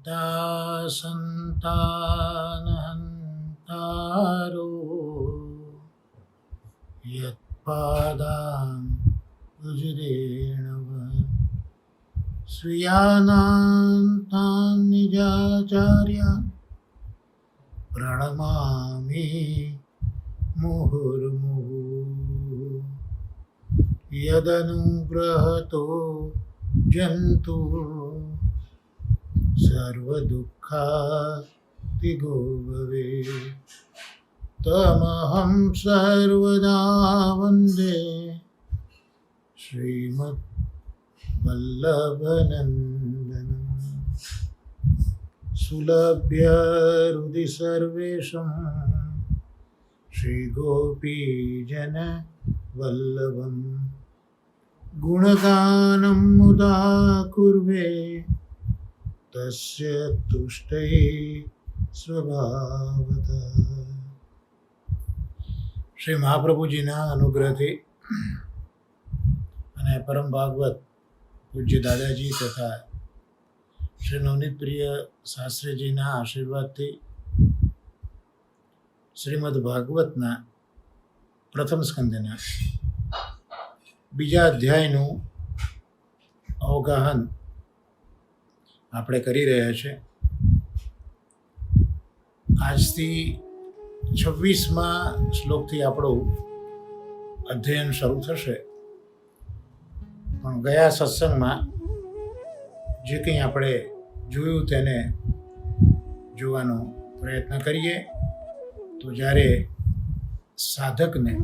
પિતા સંતાનહંતારો યત્પાદાં ઉજરેણવ સ્વીયાનાં તાન નિજાચાર્યાન પ્રણમામિ મુહુર્મુહુઃ યદનુગ્રહતો જંતુ સર્વદુઃખાતિગો ભવેत् તમહં સર્વદા વંદે શ્રીમદ્વલ્લભનંદનં સુલભ્ય હૃદિ સર્વેષાં શ્રીગોપીજન વલ્લભં ગુણગાનં મુદા કુર્વે તસ્ય તુષ્ટૈ સ્વભાવતઃ. શ્રી મહાપ્રભુજીના અનુગ્રહથી અને પરમ ભાગવત પૂજ્ય દાદાજી તથા શ્રી નવનીત પ્રિય શાસ્ત્રીજીના આશીર્વાદથી શ્રીમદ ભાગવતના પ્રથમ સ્કંદના બીજા અધ્યાયનું અવગાહન આપણે કરી રહ્યા છે. આજથી 26મા શ્લોકથી આપણું અધ્યયન શરૂ થશે. પણ ગયા સત્સંગમાં જે કંઈ આપણે જોયું તેને જોવાનો પ્રયત્ન કરીએ તો જ્યારે સાધકને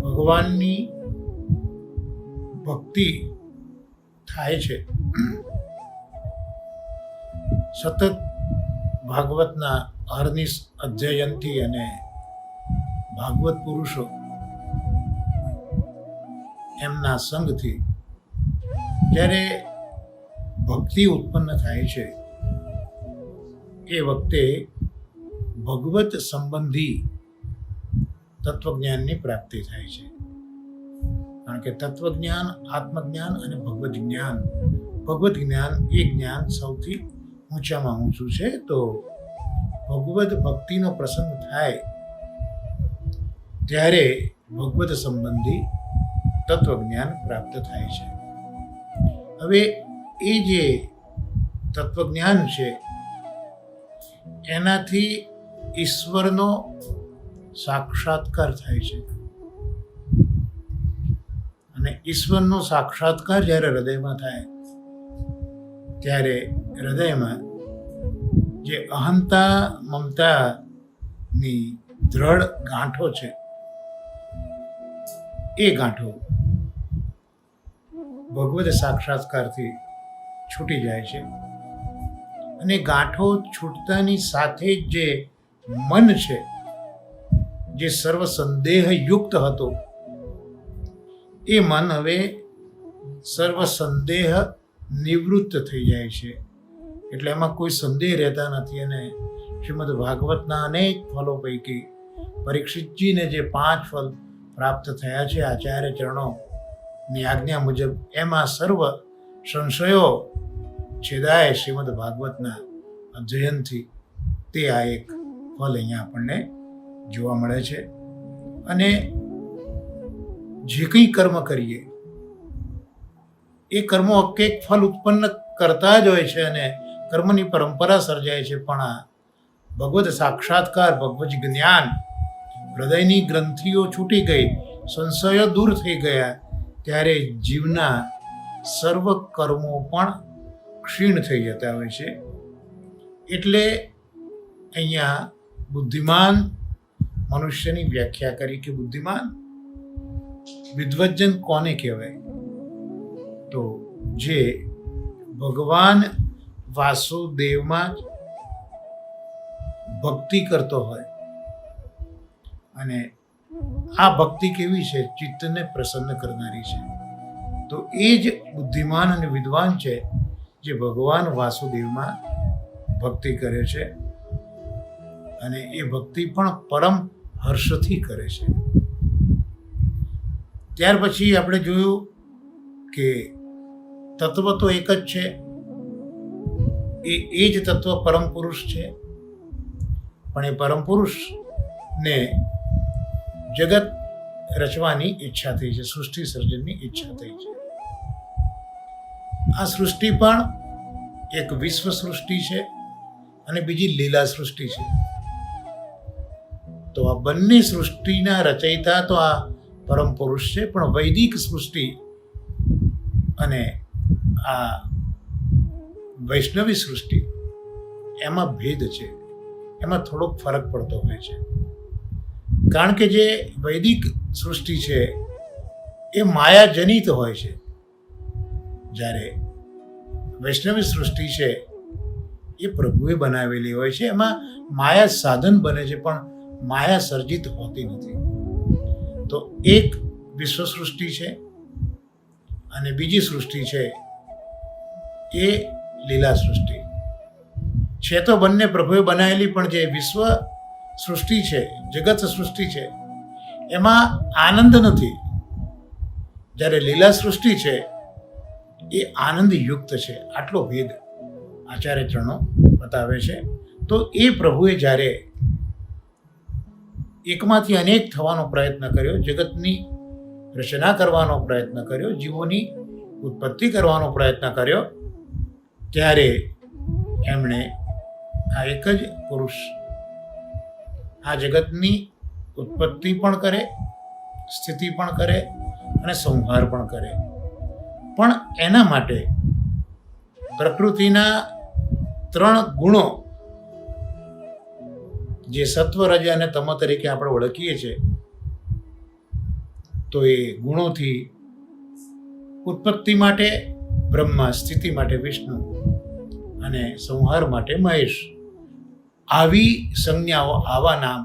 ભગવાનની ભક્તિ થાય છે, સતત ભાગવતના હરનિશ અધ્યયનથી અને ભાગવત પુરુષો એમના સંગથી જ્યારે ભક્તિ ઉત્પન્ન થાય છે એ વખતે ભગવત સંબંધી તત્વજ્ઞાનની પ્રાપ્તિ થાય છે. કારણ કે તત્વજ્ઞાન, આત્મજ્ઞાન અને ભગવત જ્ઞાન, ભગવત જ્ઞાન એ જ્ઞાન સૌથી ઊંચામાં ઊંચું છે. તો ભગવત ભક્તિનો પ્રસંગ થાય ત્યારે ભગવત સંબંધી તત્વજ્ઞાન પ્રાપ્ત થાય છે. હવે એ જે તત્વજ્ઞાન છે એનાથી ઈશ્વરનો સાક્ષાત્કાર થાય છે. અને ઈશ્વરનો સાક્ષાત્કાર જ્યારે હૃદયમાં થાય ત્યારે હૃદયમાં જે અહંતા મમતાની દ્રઢ ગાંઠો છે એ ગાંઠો ભગવત સાક્ષાત્કારથી છૂટી જાય છે. અને ગાંઠો છૂટતાની સાથે જ જે મન છે, જે સર્વ સંદેહ યુક્ત હતો, એ મન હવે સર્વ સંદેહ નિવૃત્ત થઈ જાય છે. એટલે એમાં કોઈ સંદેહ રહેતા નથી. અને શ્રીમદ ભાગવતના અનેક ફલો પૈકી પરીક્ષિતજીને જે 5 ફલ પ્રાપ્ત થયા છે આચાર્ય ચરણોની આજ્ઞા મુજબ, એમાં સર્વ સંશયો છેદાય શ્રીમદ ભાગવતના અધ્યયનથી. તે આ એક ફલ અહીંયા આપણને જોવા મળે છે. અને જે કંઈ કર્મ કરીએ એ કર્મો એક ફલ ઉત્પન્ન કરતા જ હોય છે અને કર્મની પરંપરા સર્જાય છે. પણ આ ભગવત સાક્ષાત્કાર, ભગવત જ્ઞાન, હૃદયની ગ્રંથિઓ છૂટી ગઈ, સંશયો દૂર થઈ ગયા, ત્યારે જીવના સર્વ કર્મો પણ ક્ષીણ થઈ જતા હોય છે. એટલે અહીંયા બુદ્ધિમાન મનુષ્યની વ્યાખ્યા કરી કે બુદ્ધિમાન વિદ્વજ્જન કોને કહેવાય? તો જે ભગવાન વાસુદેવમાં જ ભક્તિ કરતો હોય. અને આ ભક્તિ કેવી છે? ચિત્તને પ્રસન્ન કરનારી છે. તો એ જ બુદ્ધિમાન અને વિદ્વાન છે જે ભગવાન વાસુદેવમાં ભક્તિ કરે છે. અને એ ભક્તિ પણ પરમ હર્ષથી કરે છે. ત્યાર પછી આપણે જોયું કે તત્વ તો એક જ છે, એ જ તત્વ પરમ પુરુષ છે. પણ એ પરમ પુરુષને જગત રચવાની ઈચ્છા થઈ છે, સૃષ્ટિ સર્જનની ઈચ્છા થઈ છે. આ સૃષ્ટિ પણ એક વિશ્વ સૃષ્ટિ છે અને બીજી લીલા સૃષ્ટિ છે. તો આ બંને સૃષ્ટિના રચયિતા તો આ પરમ પુરુષ છે, પણ વૈદિક સૃષ્ટિ અને આ વૈષ્ણવી સૃષ્ટિ એમાં ભેદ છે, એમાં થોડોક ફરક પડતો હોય છે. કારણ કે જે વૈદિક સૃષ્ટિ છે એ માયાજનિત હોય છે, જ્યારે વૈષ્ણવી સૃષ્ટિ છે એ પ્રભુએ બનાવેલી હોય છે. એમાં માયા સાધન બને છે, પણ માયા સર્જિત હોતી નથી. તો એક વિશ્વ સૃષ્ટિ છે અને બીજી સૃષ્ટિ છે એ લીલા સૃષ્ટિ છે. તો બંને પ્રભુએ બનાવેલી, પણ જે વિશ્વ સૃષ્ટિ છે, જગત સૃષ્ટિ છે, એમાં આનંદ નથી, જ્યારે લીલા સૃષ્ટિ છે એ આનંદયુક્ત છે. આટલો ભેદ આચાર્ય ચરણો બતાવે છે. તો એ પ્રભુએ જ્યારે એકમાંથી અનેક થવાનો પ્રયત્ન કર્યો, જગતની રચના કરવાનો પ્રયત્ન કર્યો, જીવોની ઉત્પત્તિ કરવાનો પ્રયત્ન કર્યો, ત્યારે એમણે આ એક જ પુરુષ આ જગતની ઉત્પત્તિ પણ કરે, સ્થિતિ પણ કરે અને સંહાર પણ કરે. પણ એના માટે પ્રકૃતિના 3 ગુણો, જે સત્વ, રજ અને તમ તરીકે આપણે ઓળખીએ છીએ, તો એ ગુણોથી ઉત્પત્તિ માટે બ્રહ્મા, સ્થિતિ માટે વિષ્ણુ અને સંહાર માટે મહેશ, આવી સંજ્ઞાઓ, આવા નામ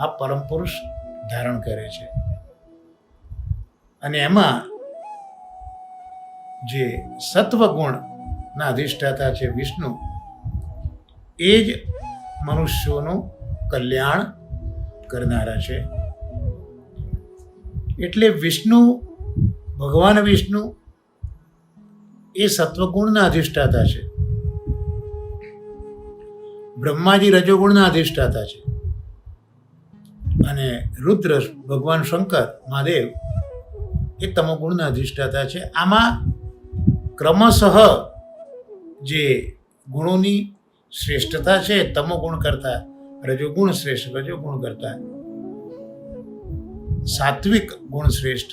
આ પરમ પુરુષ ધારણ કરે છે. અને એમાં જે સત્વગુણના અધિષ્ઠાતા છે વિષ્ણુ, એ જ મનુષ્યોનું કલ્યાણ કરનારા છે. એટલે વિષ્ણુ, ભગવાન વિષ્ણુ એ સત્વગુણના અધિષ્ઠાતા છે, બ્રહ્માજી રજોગુણના અધિષ્ઠાતા છે, અને રુદ્ર ભગવાન શંકર મહાદેવ એ તમોગુણના અધિષ્ઠાતા છે. આમાં ક્રમશઃ જે ગુણોની શ્રેષ્ઠતા છે, તમોગુણ કરતા રજોગુણ શ્રેષ્ઠ, રજોગુણ કરતા સાત્વિક ગુણ શ્રેષ્ઠ,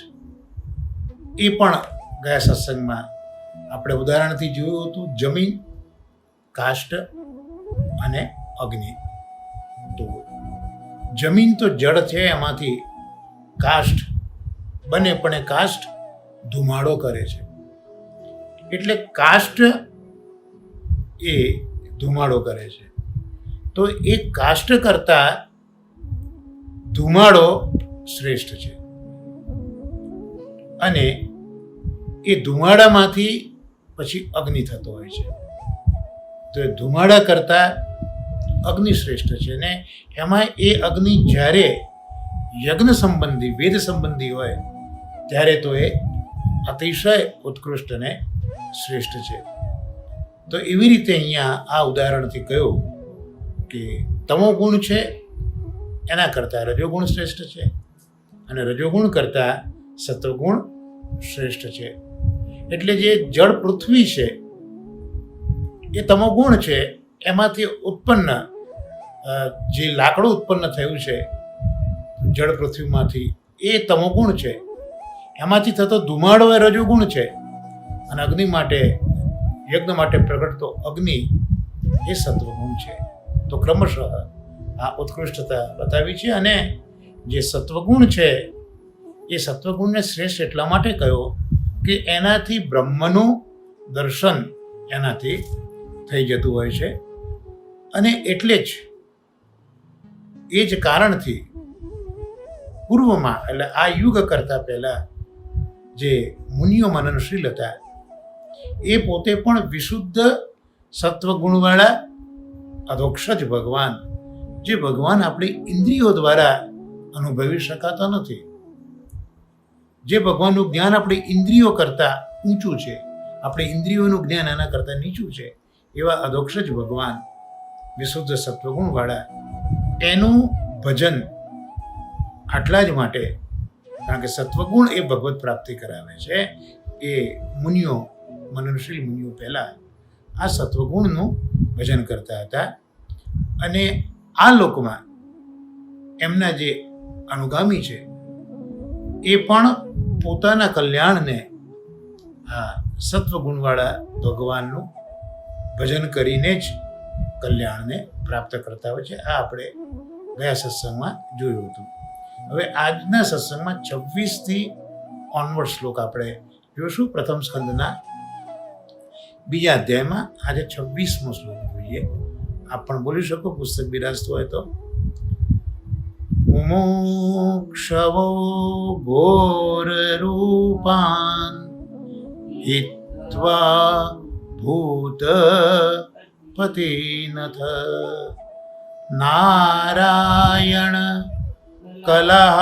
એ પણ ગયા સત્સંગમાં આપણે ઉદાહરણથી જોયું હતું. જમીન, કાષ્ઠ અને અગ્નિ. તો જમીન તો જળ છે, એમાંથી કાષ્ઠ બને, પણ એ કાષ્ઠ ધુમાડો કરે છે. એટલે કાષ્ઠ એ ધુમાડો કરે છે. તો એ કાષ્ઠ કરતા ધુમાડો શ્રેષ્ઠ છે. અને એ ધુમાડામાંથી પછી અગ્નિ થતો હોય છે. તો એ ધુમાડા કરતા અગ્નિ શ્રેષ્ઠ છે. ને એમાં એ અગ્નિ જ્યારે યજ્ઞ સંબંધી, વેદ સંબંધી હોય, ત્યારે તો એ અતિશય ઉત્કૃષ્ટ અને શ્રેષ્ઠ છે. તો એવી રીતે અહીંયા આ ઉદાહરણથી કહ્યું કે તમોગુણ છે એના કરતાં રજોગુણ શ્રેષ્ઠ છે, અને રજોગુણ કરતાં સત્વગુણ શ્રેષ્ઠ છે. એટલે જે જળ પૃથ્વી છે એ તમોગુણ છે, એમાંથી ઉત્પન્ન જે લાકડું ઉત્પન્ન થયું છે જળ પૃથ્વીમાંથી, એ તમોગુણ છે. એમાંથી થતો ધુમાડો એ રજોગુણ છે, અને અગ્નિ માટે, યજ્ઞ માટે પ્રગટતો અગ્નિ એ સત્વગુણ છે. તો ક્રમશઃ આ ઉત્કૃષ્ટતા બતાવી છે. અને જે સત્વગુણ છે એ સત્વગુણને શ્રેષ્ઠ એટલા માટે કહ્યો કે એનાથી બ્રહ્મનું દર્શન એનાથી થઈ જતું હોય છે. અને એટલે જ એ જ કારણથી પૂર્વમાં, એટલે આ યુગ કરતાં પહેલાં જે મુનિઓ મનનશીલ હતા, એ પોતે પણ વિશુદ્ધ સત્વગુણવાળા અધોક્ષજ ભગવાન, જે ભગવાન આપણી ઇન્દ્રિયો દ્વારા અનુભવી શકાતા નથી, જે ભગવાનનું જ્ઞાન આપણી ઇન્દ્રિયો કરતાં ઊંચું છે, આપણે ઇન્દ્રિયોનું જ્ઞાન આના કરતાં નીચું છે એવા અધોક્ષજ ભગવાન વિશુદ્ધ સત્વગુણવાળા એનું ભજન આટલા જ માટે, કારણ કે સત્વગુણ એ ભગવત પ્રાપ્તિ કરાવે છે. એ મુનિઓ, મનનશીલ મુનિઓ પહેલાં આ સત્વગુણનું ભજન કરતા હતા અને આ લોકમાં એમના જે અનુગામી છે એ પણ પોતાના કલ્યાણને આ સત્વગુણવાળા ભગવાનનું ભજન કરીને જ કલ્યાણને પ્રાપ્ત કરતા હોય છે. આ આપણે ગયા સત્સંગમાં જોયું હતું. હવે આજના સત્સંગમાં 26થી ઓનવર્ડ શ્લોક આપણે જોઈશું. પ્રથમ સ્કંદના બીજા અધ્યાયમાં આજે 26મો શ્લોક જોઈએ. આપ પણ બોલી શકો, પુસ્તક બિરાજતું હોય તો. મુમુક્ષવો ઘોર રૂપાન હિત્વા ભૂત પતિનથ નારાયણ કલહ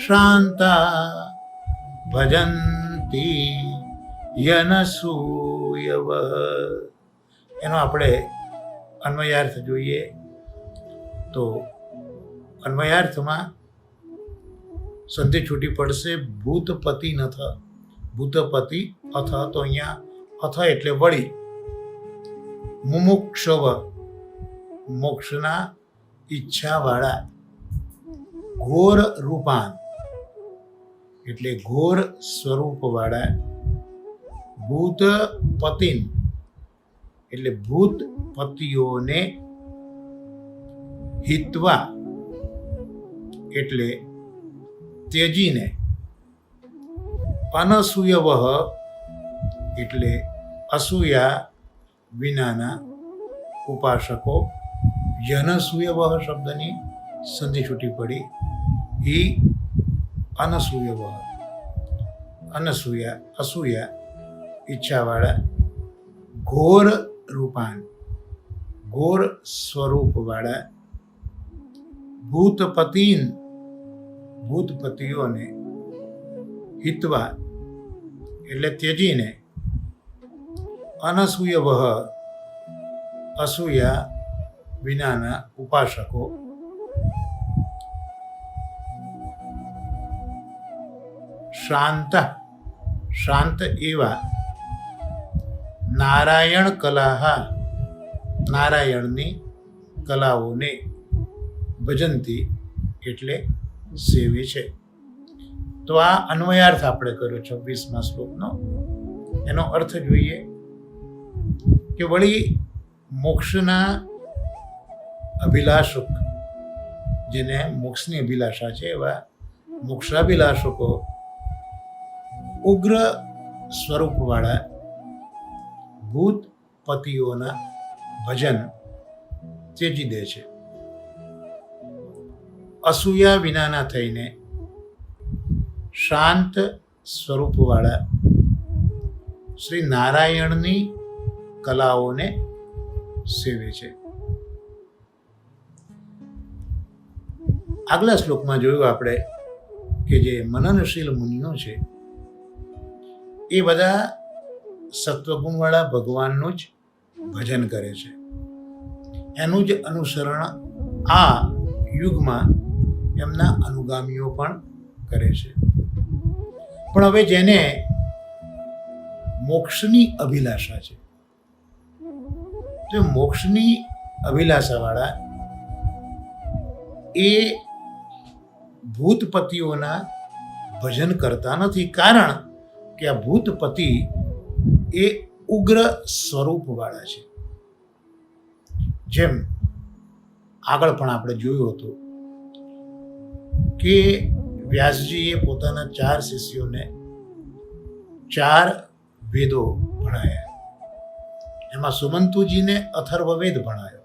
શાંતા ભજંતી યનસૂયવ. એનો આપણે અન્વયાર્થ જોઈએ તો અન્વયાર્થમાં સંધિ છૂટી પડશે ભૂતપતિ નથ. ભૂતપતિ અથ, તો અહીંયા અથ એટલે વળી. મુમુક્ષવ મોક્ષના ઈચ્છાવાળા. ઘોર રૂપાન એટલે ઘોર સ્વરૂપવાળા. ભૂત પતિન એટલે ભૂત પતિઓને. હિત્વા એટલે ત્યજીને. અનસૂયવઃ એટલે અસૂયા વિનાના ઉપાસકો. યનસૂયવઃ શબ્દની સંધિ છૂટી પડી. હિ અનસૂયવઃ, અનસૂયા અસૂયા ઈચ્છાવાળા. ઘોર રૂપાન ઘોર સ્વરૂપવાળા. ભૂતપતિન ભૂતપતિઓને. હિત્વા એટલે ત્યજીને. અનસૂયવઃ અસૂયા વિનાના ઉપાસકો. શાંત શાંત એવા. નારાયણ કલાહ નારાયણની કલાઓને. ભજંતી એટલે સેવે છે. તો આ અન્વયાર્થ આપણે કર્યો 26મા શ્લોકનો. એનો અર્થ જોઈએ કે વળી મોક્ષના અભિલાષક, જેને મોક્ષની અભિલાષા છે એવા મોક્ષાભિલાષકો ઉગ્ર સ્વરૂપવાળા ભૂતપતિઓના ભજન ત્યજી દે છે. અસૂયા વિનાના થઈને શાંત સ્વરૂપવાળા શ્રી નારાયણની કલાઓને સેવે છે. આગલા શ્લોકમાં જોયું આપણે કે જે મનનશીલ મુનિઓ છે એ બધા સત્વગુણવાળા ભગવાનનું જ ભજન કરે છે. એનું જ અનુસરણ આ યુગમાં એમના અનુગામીઓ પણ કરે છે. પણ હવે જેને મોક્ષની અભિલાષા છે, તો મોક્ષની અભિલાષાવાળા એ ભૂતપતિઓના ભજન કરતા નથી. કારણ કે આ ભૂતપતિ એ ઉગ્ર સ્વરૂપવાળા છે. જેમ આગળ પણ આપણે જોયું હતું કે વ્યાસજીએ પોતાના 4 શિષ્યોને 4 વેદો ભણાયા. એમાં સુમંતુજીને અથર્વવેદ ભણાયો.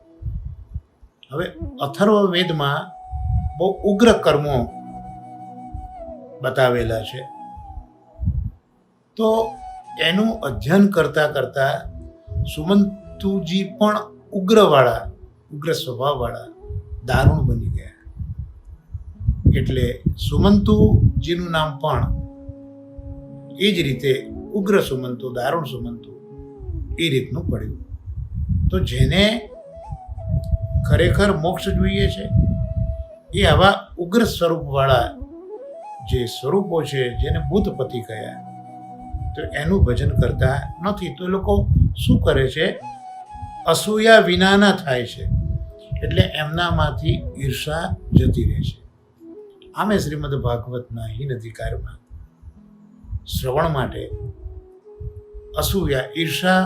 હવે અથર્વવેદમાં બહુ ઉગ્ર કર્મો બતાવેલા છે. તો એનું અધ્યયન કરતા કરતા સુમંતુજી પણ ઉગ્ર સ્વભાવવાળા દારૂણ બની ગયા. એટલે સુમંતુજીનું નામ પણ એ જ રીતે ઉગ્ર સુમંતું, દારૂણ સુમંતું એ રીતનું પડ્યું. તો જેને ખરેખર મોક્ષ જોઈએ છે એ આવા ઉગ્ર સ્વરૂપવાળા જે સ્વરૂપો છે, જેને ભૂતપતિ કહ્યા, તો એનું ભજન કરતા નથી. તો એ લોકો શું કરે છે? અસૂયા વિનાના થાય છે, એટલે એમનામાંથી ઈર્ષા જતી રહે છે. આમે શ્રીમદ ભાગવતના હિન અધિકારમાં શ્રવણ માટે અસૂયા, ઈર્ષા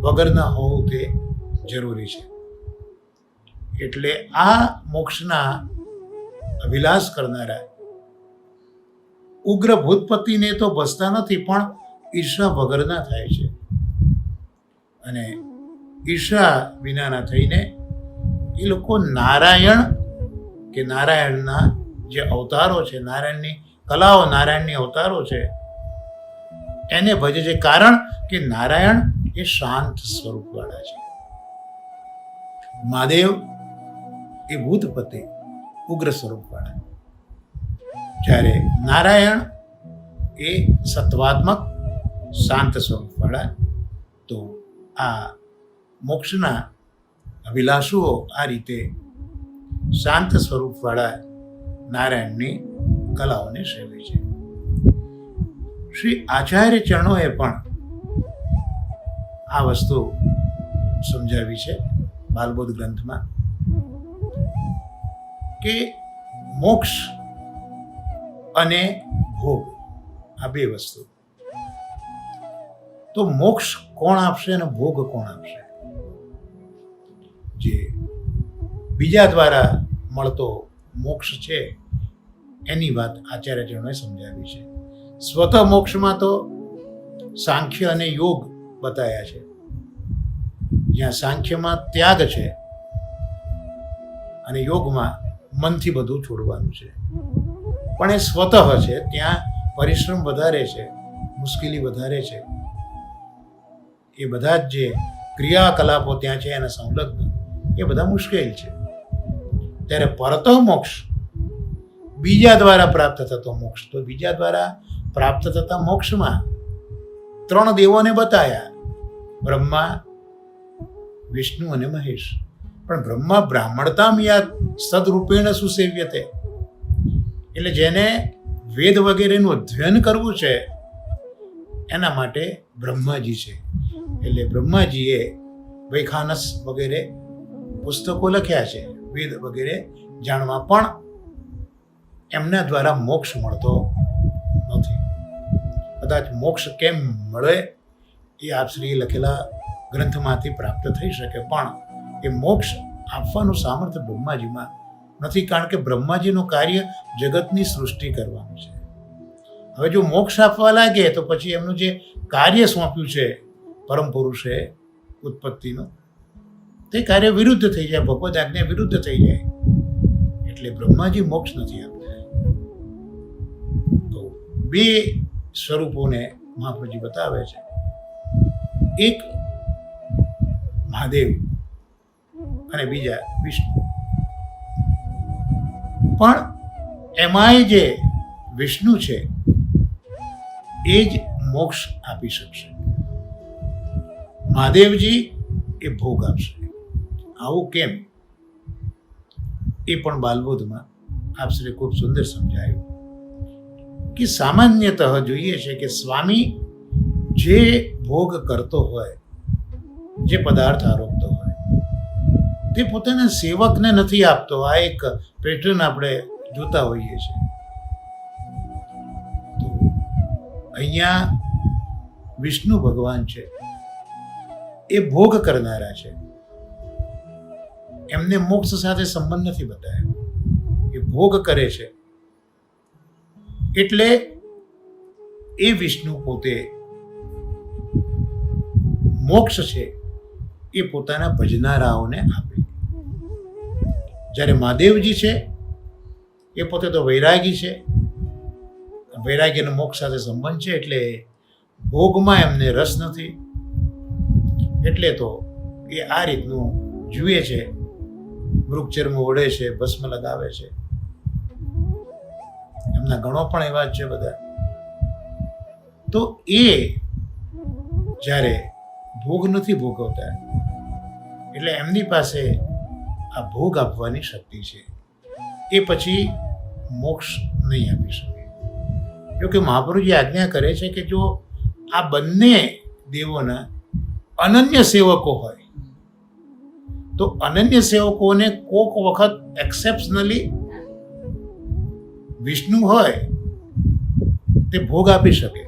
વગરના હોવું તે જરૂરી છે. એટલે આ મોક્ષના અભિલાષ કરનારા ઉગ્ર ભૂતપતિને તો બસતા નથી, પણ ઈર્ષા વગરના થાય છે. અને ઈર્ષા વિનાના થઈને એ લોકો નારાયણ કે નારાયણના જે અવતારો છે, નારાયણની કલાઓ, નારાયણની અવતારો છે, એને ભજે છે. કારણ કે નારાયણ એ શાંત સ્વરૂપવાળા છે. મહાદેવ એ ભૂતપતિ ઉગ્ર સ્વરૂપવાળા, જ્યારે નારાયણ એ સત્વાત્મક શાંત સ્વરૂપવાળા. તો આ મોક્ષના અભિલાષુઓ આ રીતે શાંત સ્વરૂપવાળા નારાયણની કલાઓને સેવે છે. શ્રી આચાર્ય ચરણોએ પણ આ વસ્તુ સમજાવી છે બાલબોધ ગ્રંથમાં, કે મોક્ષ અને ભોગ આ બે વસ્તુ, તો મોક્ષ કોણ આપશે અને ભોગ કોણ આપશે? જે બીજા દ્વારા મળતો મોક્ષ છે એની વાત આચાર્ય ચરણોએ સમજાવી છે. સ્વતઃ મોક્ષમાં તો સાંખ્ય અને યોગ બતાવ્યા છે, જ્યાં સાંખ્યમાં ત્યાગ છે અને યોગમાં મનથી બધું છોડવાનું છે. પણ એ સ્વતઃ છે, ત્યાં પરિશ્રમ વધારે છે, મુશ્કેલી વધારે છે. એ બધા જ જે ક્રિયાકલાપો ત્યાં છે એના સંલગ્ન, એ બધા મુશ્કેલ છે. ત્યારે પરતઃ મોક્ષ, બીજા દ્વારા પ્રાપ્ત થતો મોક્ષ, તો બીજા દ્વારા પ્રાપ્ત થતા મોક્ષમાં 3 દેવોને બતાવ્યા, બ્રહ્મા, વિષ્ણુ અને મહેશ. પણ બ્રહ્મા બ્રાહ્મણતામ યાદ સદરૂપેણ સુસેવ્યતે, એટલે જેને વેદ વગેરેનું અધ્યયન કરવું છે એના માટે બ્રહ્માજી છે. એટલે બ્રહ્માજીએ વૈખાનસ વગેરે પુસ્તકો લખ્યા છે વેદ વગેરે જાણવા, પણ એમના દ્વારા મોક્ષ મળતો નથી. કદાચ મોક્ષ કેમ મળે એ આપશ્રીએ લખેલા ગ્રંથમાંથી પ્રાપ્ત થઈ શકે, પણ એ મોક્ષ આપવાનું સામર્થ્ય બ્રહ્માજીમાં નથી. કારણ કે બ્રહ્માજીનું કાર્ય જગતની સૃષ્ટિ કરવાનું છે. હવે જો મોક્ષ આપવા લાગે તો પછી એમનું જે કાર્ય સોંપ્યું છે પરમ પુરુષે ઉત્પત્તિનું, તે કાર્ય વિરુદ્ધ થઈ જાય, ભગવદ આજ્ઞા વિરુદ્ધ થઈ જાય. એટલે બ્રહ્માજી મોક્ષ નથી આપતા. તો 2 સ્વરૂપોને મહાપ્રભુજી બતાવે છે. એક મહાદેવ અને બીજા વિષ્ણુ. પણ એમાંય જે વિષ્ણુ છે એ જ મોક્ષ આપી શકશે. મહાદેવજી એ ભોગ આપશે. આવું કેમ? એ પણ બાલબોધમાં આપશ્રી ખૂબ સુંદર સમજાયું કે સામાન્યતઃ જોઈએ છે કે સ્વામી જે ભોગ કરતો હોય, જે પદાર્થ આરોપતો હોય, તે પોતાના સેવકને નથી આપતો. આ એક પેટર્ન આપણે જોતા હોઈએ છીએ. તો અહીંયા વિષ્ણુ ભગવાન છે એ ભોગ કરનારા છે, એમને મોક્ષ સાથે સંબંધ નથી બતાવ્યો. એ ભોગ કરે છે એટલે એ વિષ્ણુ પોતે મોક્ષ છે એ પોતાના ભજનારાઓને આપે. જ્યારે મહાદેવજી છે એ પોતે તો વૈરાગી છે, વૈરાગ્યનો મોક્ષ સાથે સંબંધ છે, એટલે ભોગમાં એમને રસ નથી. એટલે તો એ આ રીતનું જુએ છે, મૃગચર્મ ઓળે છે, ભસ્મ લગાવે છે. એમના ગણો પણ એવા જ છે બધા. તો એ જ્યારે ભોગ નથી ભોગવતા, એટલે એમની પાસે આ ભોગ આપવાની શક્તિ છે, એ પછી મોક્ષ નહીં આપી શકે. જો કે મહાપ્રભુજી આજ્ઞા કરે છે કે જો આ બંને દેવોના અનન્ય સેવકો હોય તો અનન્ય સેવકોને કોક વખત એક્સેપ્શનલી વિષ્ણુ હોય તે ભોગ આપી શકે,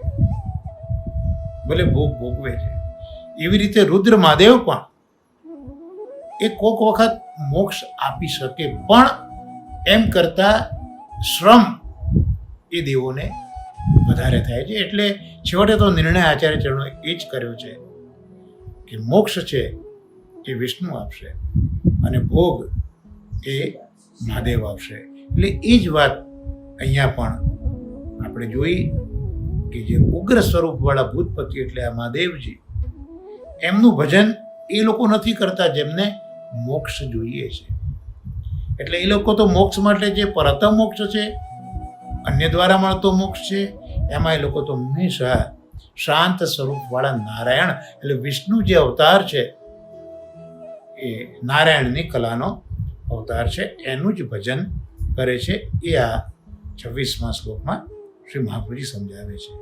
ભલે ભોગ ભોગવે છે. એવી રીતે રુદ્ર મહાદેવ પણ એ કોક વખત મોક્ષ આપી શકે, પણ એમ કરતા શ્રમ એ દેવોને વધારે થાય છે. એટલે છેવટે તો નિર્ણય આચાર્ય ચરણોએ એ જ કર્યો છે કે મોક્ષ છે એ વિષ્ણુ આપશે અને ભોગ એ મહાદેવ આપશે. એટલે એ જ વાત અહીંયા પણ આપણે જોઈ કે જે ઉગ્ર સ્વરૂપવાળા ભૂતપતિ એટલે આ મહાદેવજી, એમનું ભજન એ લોકો નથી કરતા જેમને મોક્ષ જોઈએ છે. એટલે એ લોકો તો મોક્ષ માટે જે પરતમ મોક્ષ છે, અન્ય દ્વારા મળતો મોક્ષ છે, એમાં એ લોકો તો હંમેશા શાંત સ્વરૂપવાળા નારાયણ એટલે વિષ્ણુ જે અવતાર છે એ નારાયણની કલાનો અવતાર છે, એનું જ ભજન કરે છે. એ આ 26મા શ્લોકમાં શ્રી મહાપ્રભુજી સમજાવે છે.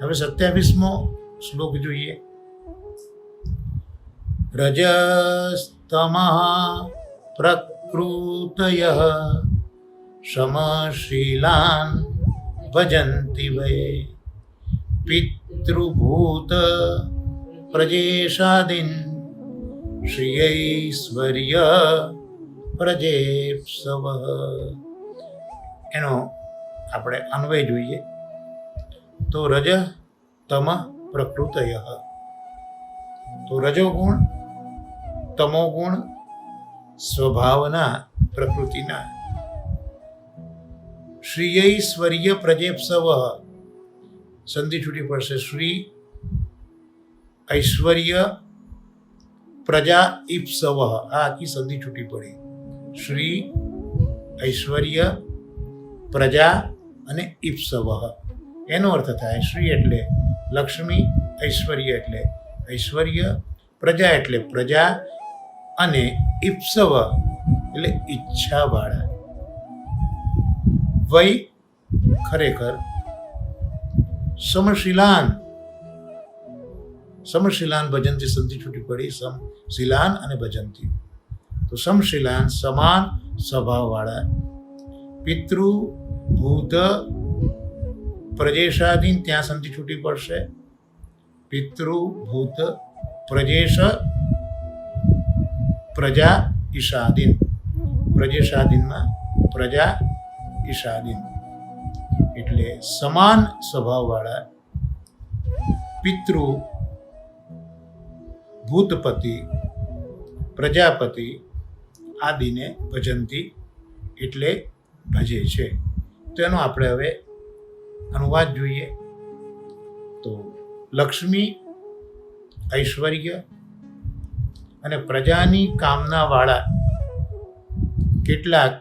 હવે 27મો શ્લોક જોઈએ. રજસ્તમઃ પ્રકૃતયઃ સમશીલાન ભજન્તિ વૈ પિતૃભૂત પ્રજેશાદિન શ્રિયૈશ્વર્ય પ્રજેપ્સવ. એનો આપણે અન્વય જોઈએ તો રજ તમ પ્રકૃતય, તો રજોગુણ તમોગુણ સ્વભાવના પ્રકૃતિના, શ્રીયૈશ્વર્ય પ્રજેપ્સવ, સંધિ છૂટી પડશે, શ્રી ઐશ્વર્ય પ્રજા ઇપ્સવ, આ આખી સંધિ છૂટી પડી. શ્રી ઐશ્વર્ય પ્રજા અને ઇપ્સવ, એનો અર્થ થાય શ્રી એટલે લક્ષ્મી, ઐશ્વર્ય એટલે ઐશ્વર્ય, પ્રજા એટલે પ્રજા અને ઇપ્સવ એટલે ઈચ્છાવાળા. વૈ ખરેખર સમશીલાન, સમશીલાન ભજનથી સંધિ છૂટી પડી, સમશીલાન અને ભજનથી, તો સમશીલાન સમાન સ્વભાવવાળા, પિતૃ ભૂત પ્રજેશાદીન, ત્યાં સંધિ છૂટી પડશે, પિતૃ ભૂત પ્રજેશ પ્રજા ઈશાદીન, પ્રજેશાદીનમાં પ્રજા ઈશાદીન એટલે સમાન સ્વભાવવાળા પિતૃ ભૂતપતિ પ્રજાપતિ આદિને ભજનથી એટલે ભજે છે. તો એનો આપણે હવે અનુવાદ જોઈએ તો લક્ષ્મી, ઐશ્વર્ય અને પ્રજાની કામનાવાળા કેટલાક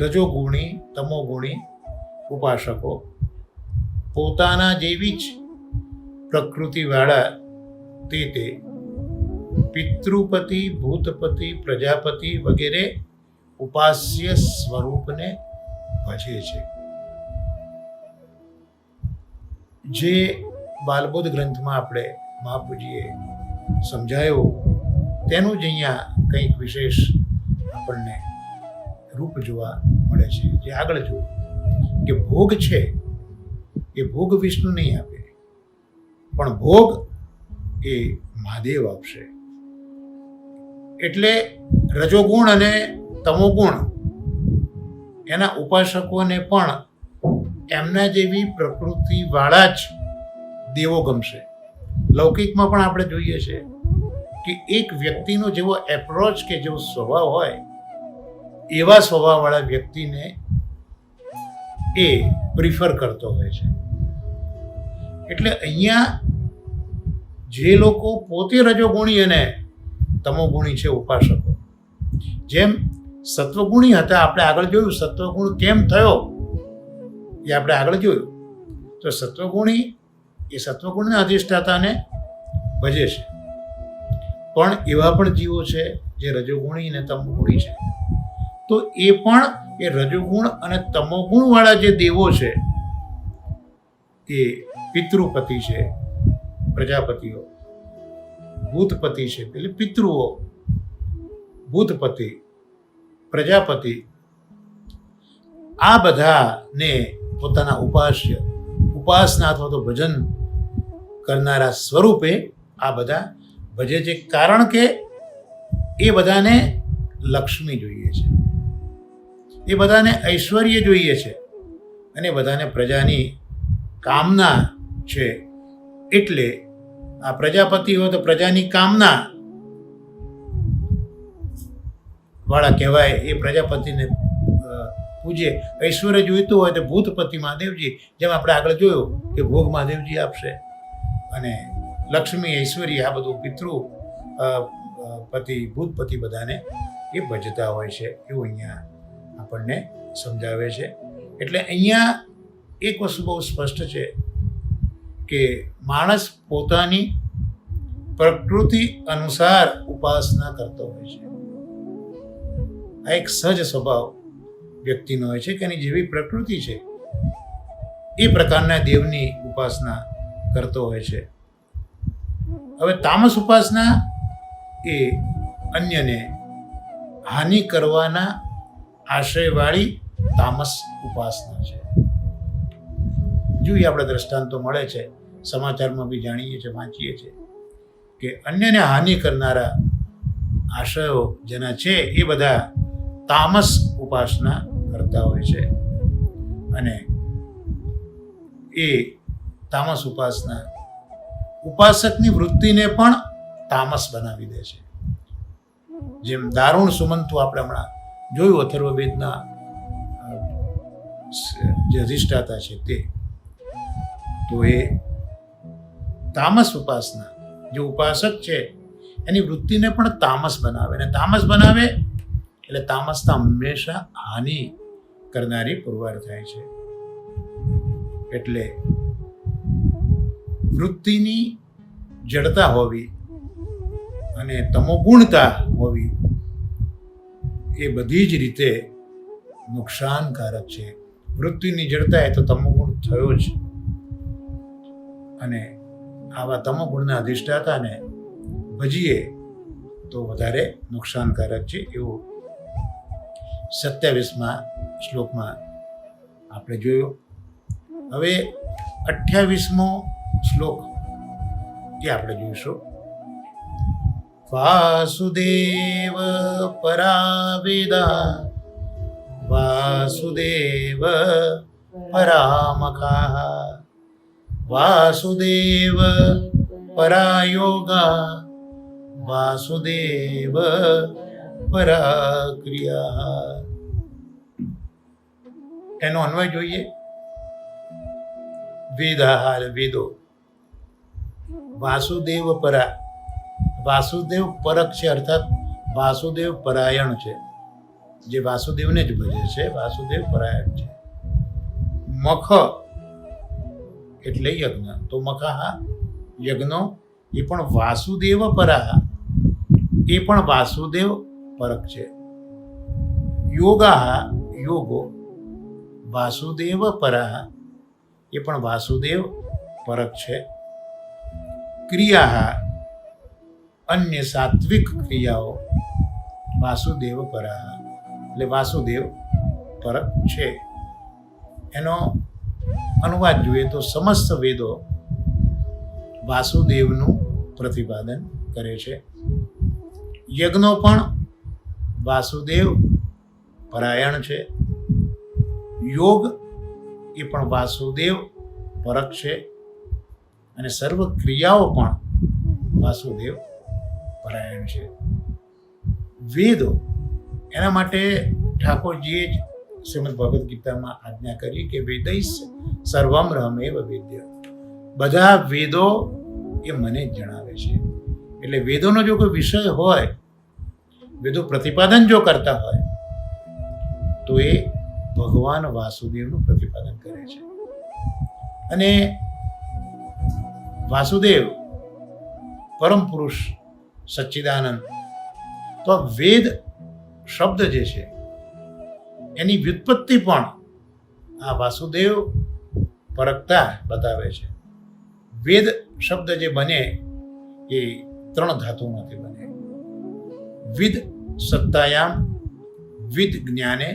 રજોગુણી તમોગુણી ઉપાસકો પોતાના જેવી જ પ્રકૃતિવાળા તે પિતૃપતિ, ભૂતપતિ, પ્રજાપતિ વગેરે ઉપાસ્ય સ્વરૂપને ભજે છે. જે બાલબોધ ગ્રંથમાં આપણે મહાપ્રભુજીએ સમજાયો તેનું જ અહીંયા કંઈક વિશેષ આપણને રૂપ જોવા મળે છે. જે આગળ જોયું કે ભોગ છે એ ભોગ વિષ્ણુ નહીં આપે, પણ ભોગ એ મહાદેવ આપશે. એટલે રજોગુણ અને તમોગુણ એના ઉપાસકોને પણ એમના જેવી પ્રકૃતિવાળા જ દેવો ગમશે. લૌકિકમાં પણ આપણે જોઈએ છે કે એક વ્યક્તિનો જેવો એપ્રોચ કે જેવો સ્વભાવ હોય એવા સ્વભાવવાળા વ્યક્તિને એ પ્રિફર કરતો હોય છે. એટલે અહીંયા જે લોકો પોતે રજોગુણી અને તમોગુણી છે ઉપાસકો, જેમ સત્વગુણી હતા, આપણે આગળ જોયું સત્વગુણ કેમ થયો એ આપણે આગળ જોયું. તો સત્વગુણી એ સત્વગુણના અધિષ્ઠાતાને ભજે છે. પણ એવા પણ જીવો છે જે રજોગુણી અને તમોગુણી છે. તો એ પણ એ રજોગુણ અને તમોગુણ વાળા જે દેવો છે એ પિતૃપતિ છે, પ્રજાપતિઓ, ભૂતપતિ છે એટલે પિતૃઓ, ભૂતપતિ, પ્રજાપતિ, આ બધાને પોતાના ઉપાસના અથવા તો ભજન કરનારા સ્વરૂપે આ બધા ભજે છે. કારણ કે એ બધાને લક્ષ્મી જોઈએ છે, એ બધાને ઐશ્વર્ય જોઈએ છે અને બધાને પ્રજાની કામના છે. એટલે આ પ્રજાપતિ હોય તો પ્રજાની કામના વાળા કહેવાય. એ પ્રજાપતિને પૂજે. ઐશ્વર્ય જોઈતું હોય તો ભૂતપતિ મહાદેવજી, જેમ આપણે આગળ જોયું કે ભોગ મહાદેવજી આપશે, અને લક્ષ્મી, ઐશ્વર્ય, આ બધું પિતૃ પતિ, ભૂતપતિ બધાને એ ભજતા હોય છે. એવું અહીંયા આપણને સમજાવે છે. એટલે અહીંયા એક વસ્તુ બહુ સ્પષ્ટ છે કે માણસ પોતાની પ્રકૃતિ અનુસાર ઉપાસના કરતો હોય છે. આ એક સહજ સ્વભાવ વ્યક્તિનો હોય છે કે એની જેવી પ્રકૃતિ છે એ પ્રકારના દેવની ઉપાસના કરતો હોય છે. હવે તામસ ઉપાસના એ અન્યને હાનિ કરવાના આશયવાળી તામસ ઉપાસના છે. જોઈએ આપણે દ્રષ્ટાંતો મળે છે, સમાચારમાં બી જાણીએ છીએ, વાંચીએ છીએ કે અન્યને હાનિ કરનારા આશયો જેના છે એ બધા તામસ ઉપાસના કરતા હોય છે. અને એ તામસ ઉપાસના ઉપાસકની વૃત્તિને પણ તામસ બનાવી દે છે. જેમ દારૂણ સુમંતુ આપણે હમણાં જોયું અથર્વવેદના જે અધિષ્ઠાતા છે તે, તો એ તામસ ઉપાસના જે ઉપાસક છે એની વૃત્તિને પણ તામસ બનાવે. અને તામસ બનાવે એટલે તામસતા હંમેશા હાનિ કરનારી પુરવાર થાય છે. એટલે વૃત્તિની જડતા હોવી અને તમોગુણતા હોવી એ બધી જ રીતે નુકસાનકારક છે. વૃત્તિની જડતા એ તો તમોગુણ થયો જ, અને આવા તમોગુણના અધિષ્ઠાતાને ભજીએ તો વધારે નુકસાનકારક છે. એવું 27મા શ્લોકમાં આપણે જોયું. હવે 28મો શ્લોક એ આપણે જોઈશું. વાસુદેવ પરાવેદા વાસુદેવ પરામખા વાસુદેવ પરાયોગા વાસુદેવ પરાક્રિયા. એનો અન્વય જોઈએ. વેદાહાર વેદો, વાસુદેવ પરા, વાસુદેવ પરક છે, અર્થાત વાસુદેવ પરાયણ છે, જે વાસુદેવને જ ભજે છે, વાસુદેવ પરાયણ છે. મખ એટલે યજ્ઞ, તો મખાહા યજ્ઞો એ પણ વાસુદેવ પરાહા, એ પણ વાસુદેવ પરક છે. યોગાહા યોગો વાસુદેવ પરાહા, એ પણ વાસુદેવ પરક છે. ક્રિયા અન્ય સાત્વિક ક્રિયાઓ વાસુદેવ પરાહા, એટલે વાસુદેવ પરક છે. એનો અનુવાદ જોઈએ તો સમસ્ત વેદો વાસુદેવનું પ્રતિપાદન કરે છે. યજ્ઞો પણ વાસુદેવ પરાયણ છે. યોગ એ પણ વાસુદેવ પરક છે. અને સર્વ ક્રિયાઓ પણ વાસુદેવ પરાયણ છે. વેદો એના માટે ઠાકોરજીએ જ શ્રીમદ ભગવદ્ ગીતામાં આજ્ઞા કરી કે વેદૈ સર્વમ રહમેવ વેદ્ય, બધા વેદો એ મને જ જણાવે છે. એટલે વેદોનો જો કોઈ વિષય હોય, વેદો પ્રતિપાદન જો કરતા હોય તો એ ભગવાન વાસુદેવનું પ્રતિપાદન કરે છે. અને વાસુદેવ પરમ પુરુષ સચ્ચિદાનંદ. તો આ વેદ શબ્દ જે છે એની વ્યુત્પત્તિ પણ આ વાસુદેવ પરકતા બતાવે છે. વેદ શબ્દ જે બને એ 3 ધાતુમાંથી બને. વિદ સત્તાયામ, વિદ જ્ઞાને,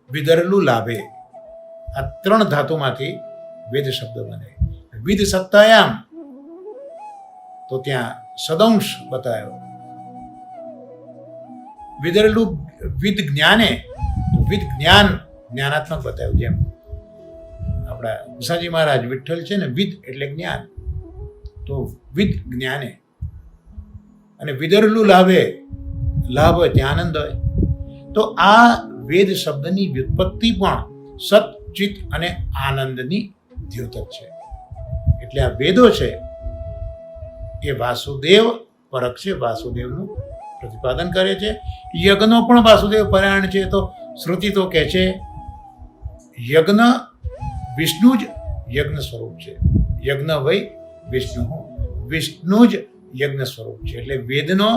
વિદરલુ લાભે. આ 3 ધાતુમાંથી વેદ શબ્દ બને. વિદ સત્તાયામ તો ત્યાં સદંશ બતાવ્યો. વિદરલુ વિદ જ્ઞાને તો વિદ જ્ઞાન જ્ઞાનાત્મક બતાવ્યું. જેમ આપણા ઉષાજી મહારાજ વિઠ્ઠલ છે ને, વિદ એટલે જ્ઞાન, તો વિદ જ્ઞાને. અને વિદરલુ લાભે, લાભ હોય ત્યાં આનંદ હોય. તો આ વેદ શબ્દની વ્યુત્પત્તિ પણ સત, ચિત અને આનંદની દ્યોતક છે. એટલે આ વેદો છે એ વાસુદેવ પરક છે, વાસુદેવનું પ્રતિપાદન કરે છે. યજ્ઞો પણ વાસુદેવ પરાયણ છે. તો શ્રુતિ તો કહે છે યજ્ઞ વિષ્ણુ જ યજ્ઞ સ્વરૂપ છે. યજ્ઞ વૈ વિષ્ણુ, વિષ્ણુ જ યજ્ઞ સ્વરૂપ છે. એટલે વેદનો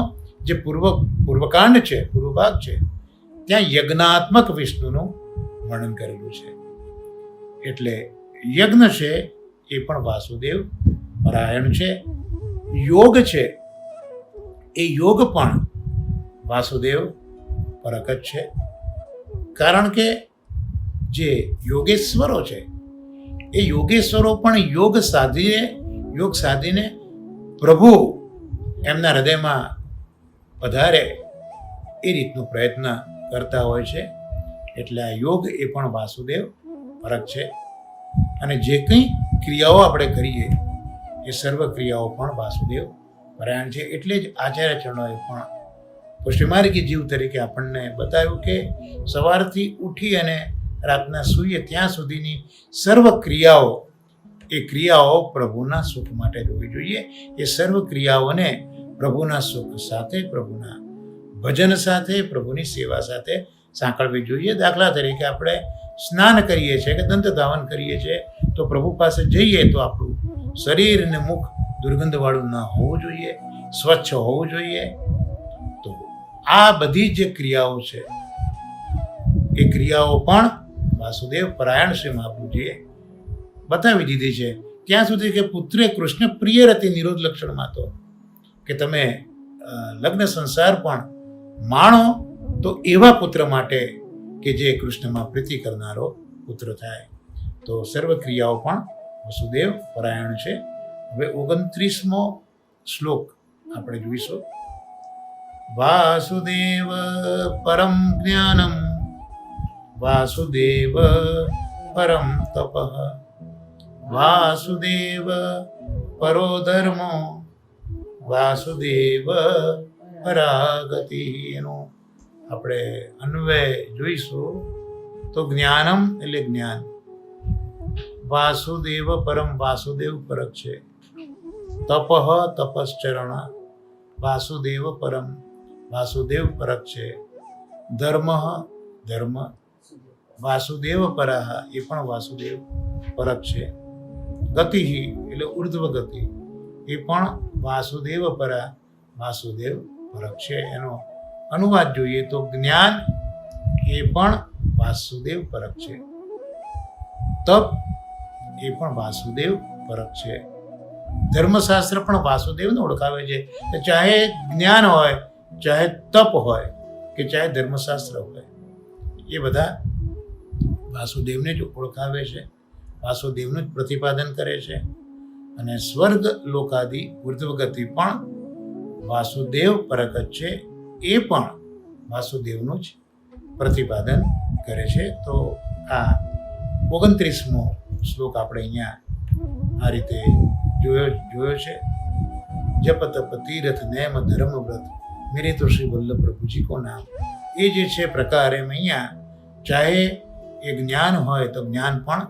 જે પૂર્વકાંડ છે, પૂર્વ ભાગ છે, ત્યાં યજ્ઞાત્મક વિષ્ણુનું વર્ણન કરેલું છે. એટલે યજ્ઞ છે એ પણ વાસુદેવ પરાયણ છે. યોગ છે એ યોગ પણ વાસુદેવ પરક જ છે. કારણ કે જે યોગેશ્વરો છે એ યોગેશ્વરો પણ યોગ સાધીને પ્રભુ એમના હૃદયમાં પધારે એ રીતનો પ્રયત્ન કરતા હોય છે. એટલે આ યોગ એ પણ વાસુદેવ પરક છે. અને જે કંઈ ક્રિયાઓ આપણે કરીએ એ સર્વ ક્રિયાઓ પણ વાસુદેવ પરાયણ છે. એટલે જ આચાર્ય ચરણોએ પણ પુષ્ટિમાર્ગી જીવ તરીકે આપણને બતાવ્યું કે સવારથી ઉઠી અને રાતના સૂઈએ ત્યાં સુધીની સર્વ ક્રિયાઓ, એ ક્રિયાઓ પ્રભુના સુખ માટે જ હોવી જોઈએ. એ સર્વ ક્રિયાઓને પ્રભુના સુખ સાથે, પ્રભુના ભજન સાથે, પ્રભુની સેવા સાથે સાંકળવી જોઈએ. દાખલા તરીકે આપણે સ્નાન કરીએ છીએ કે દંત ધાવન કરીએ છીએ તો પ્રભુ પાસે જઈએ તો આપણું શરીર અને મુખ દુર્ગંધવાળું ન હોવું જોઈએ, સ્વચ્છ હોવું જોઈએ. તો આ બધી જે ક્રિયાઓ છે એ ક્રિયાઓ પણ વાસુદેવ પરાયણ શ્રી મહાપ્રભુજીએ બતાવી દીધી છે. ત્યાં સુધી કે પુત્રે કૃષ્ણ પ્રિય રતિ નિરોધ લક્ષણમાં તો કે તમે લગ્ન સંસાર પણ માણો તો એવા પુત્ર માટે કે જે કૃષ્ણમાં પ્રીતિ કરનારો પુત્ર થાય. તો સર્વ ક્રિયાઓ પણ વસુદેવ પરાયણ છે. હવે 29મો શ્લોક આપણે જોઈશું. વાસુદેવ પરમ જ્ઞાનમ, વાસુદેવ પરમ તપઃ, વાસુદેવ પરો ધર્મો, વાસુદેવ પરાગતિ. એનો આપણે અન્વય જોઈશું તો જ્ઞાનમ એટલે જ્ઞાન, વાસુદેવ પરમ વાસુદેવ પરક છે, તપઃ તપશ્ચરણ વાસુદેવ પરમ વાસુદેવ પરક છે, ધર્મ ધર્મ વાસુદેવ પરહ એ પણ વાસુદેવ પરક છે, ગતિ એટલે ઉર્ધ્વ ગતિ એ પણ વાસુદેવ પરા વાસુદેવ પરક છે. એનો અનુવાદ જોઈએ તો જ્ઞાન એ પણ વાસુદેવ પરક છે, તપ એ પણ વાસુદેવ પરક છે, ધર્મશાસ્ત્ર પણ વાસુદેવને ઓળખાવે છે. ચાહે જ્ઞાન હોય, ચાહે તપ હોય કે ચાહે ધર્મશાસ્ત્ર હોય, એ બધા વાસુદેવને જ ઓળખાવે છે, વાસુદેવનું જ પ્રતિપાદન કરે છે. અને સ્વર્ગ લોકાદિ ઉર્ધ્વ ગતિ પણ વાસુદેવ પરક જ છે, એ પણ વાસુદેવનું જ પ્રતિપાદન કરે છે. તો આ 29મો શ્લોક આપણે અહીંયા આ રીતે જોયો છે. જપ તપ તીર્થ નેમ ધર્મ વ્રત મેરે તો શ્રી વલ્લભ પ્રભુજી કો નામ. એ જે છે પ્રકાર એમ અહીંયા ચાહે એ જ્ઞાન હોય તો જ્ઞાન પણ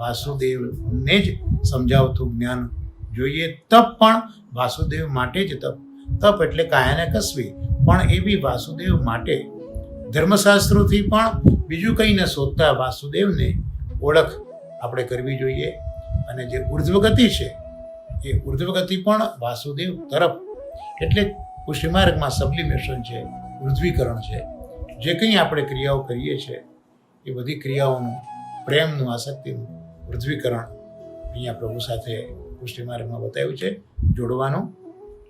વાસુદેવને જ સમજાવતું જ્ઞાન જોઈએ. તપ પણ વાસુદેવ માટે જ તપ. તપ એટલે કાયાને કસવી, પણ એ બી વાસુદેવ માટે. ધર્મશાસ્ત્રોથી પણ બીજું કંઈ ન શોધતા વાસુદેવને ઓળખ આપણે કરવી જોઈએ. અને જે ઉર્ધ્વ ગતિ છે એ ઉર્ધ્વ ગતિ પણ વાસુદેવ તરફ એટલે પુષ્ટિમાર્ગમાં સબ્લિમેશન છે, પૃથ્વીકરણ છે, જે કંઈ આપણે ક્રિયાઓ કરીએ છીએ એ બધી ક્રિયાઓનું પ્રેમનું, આસક્તિનું પૃથ્વીકરણ અહીંયા પ્રભુ સાથે પુષ્ટિમાર્ગમાં બતાવ્યું છે જોડવાનું.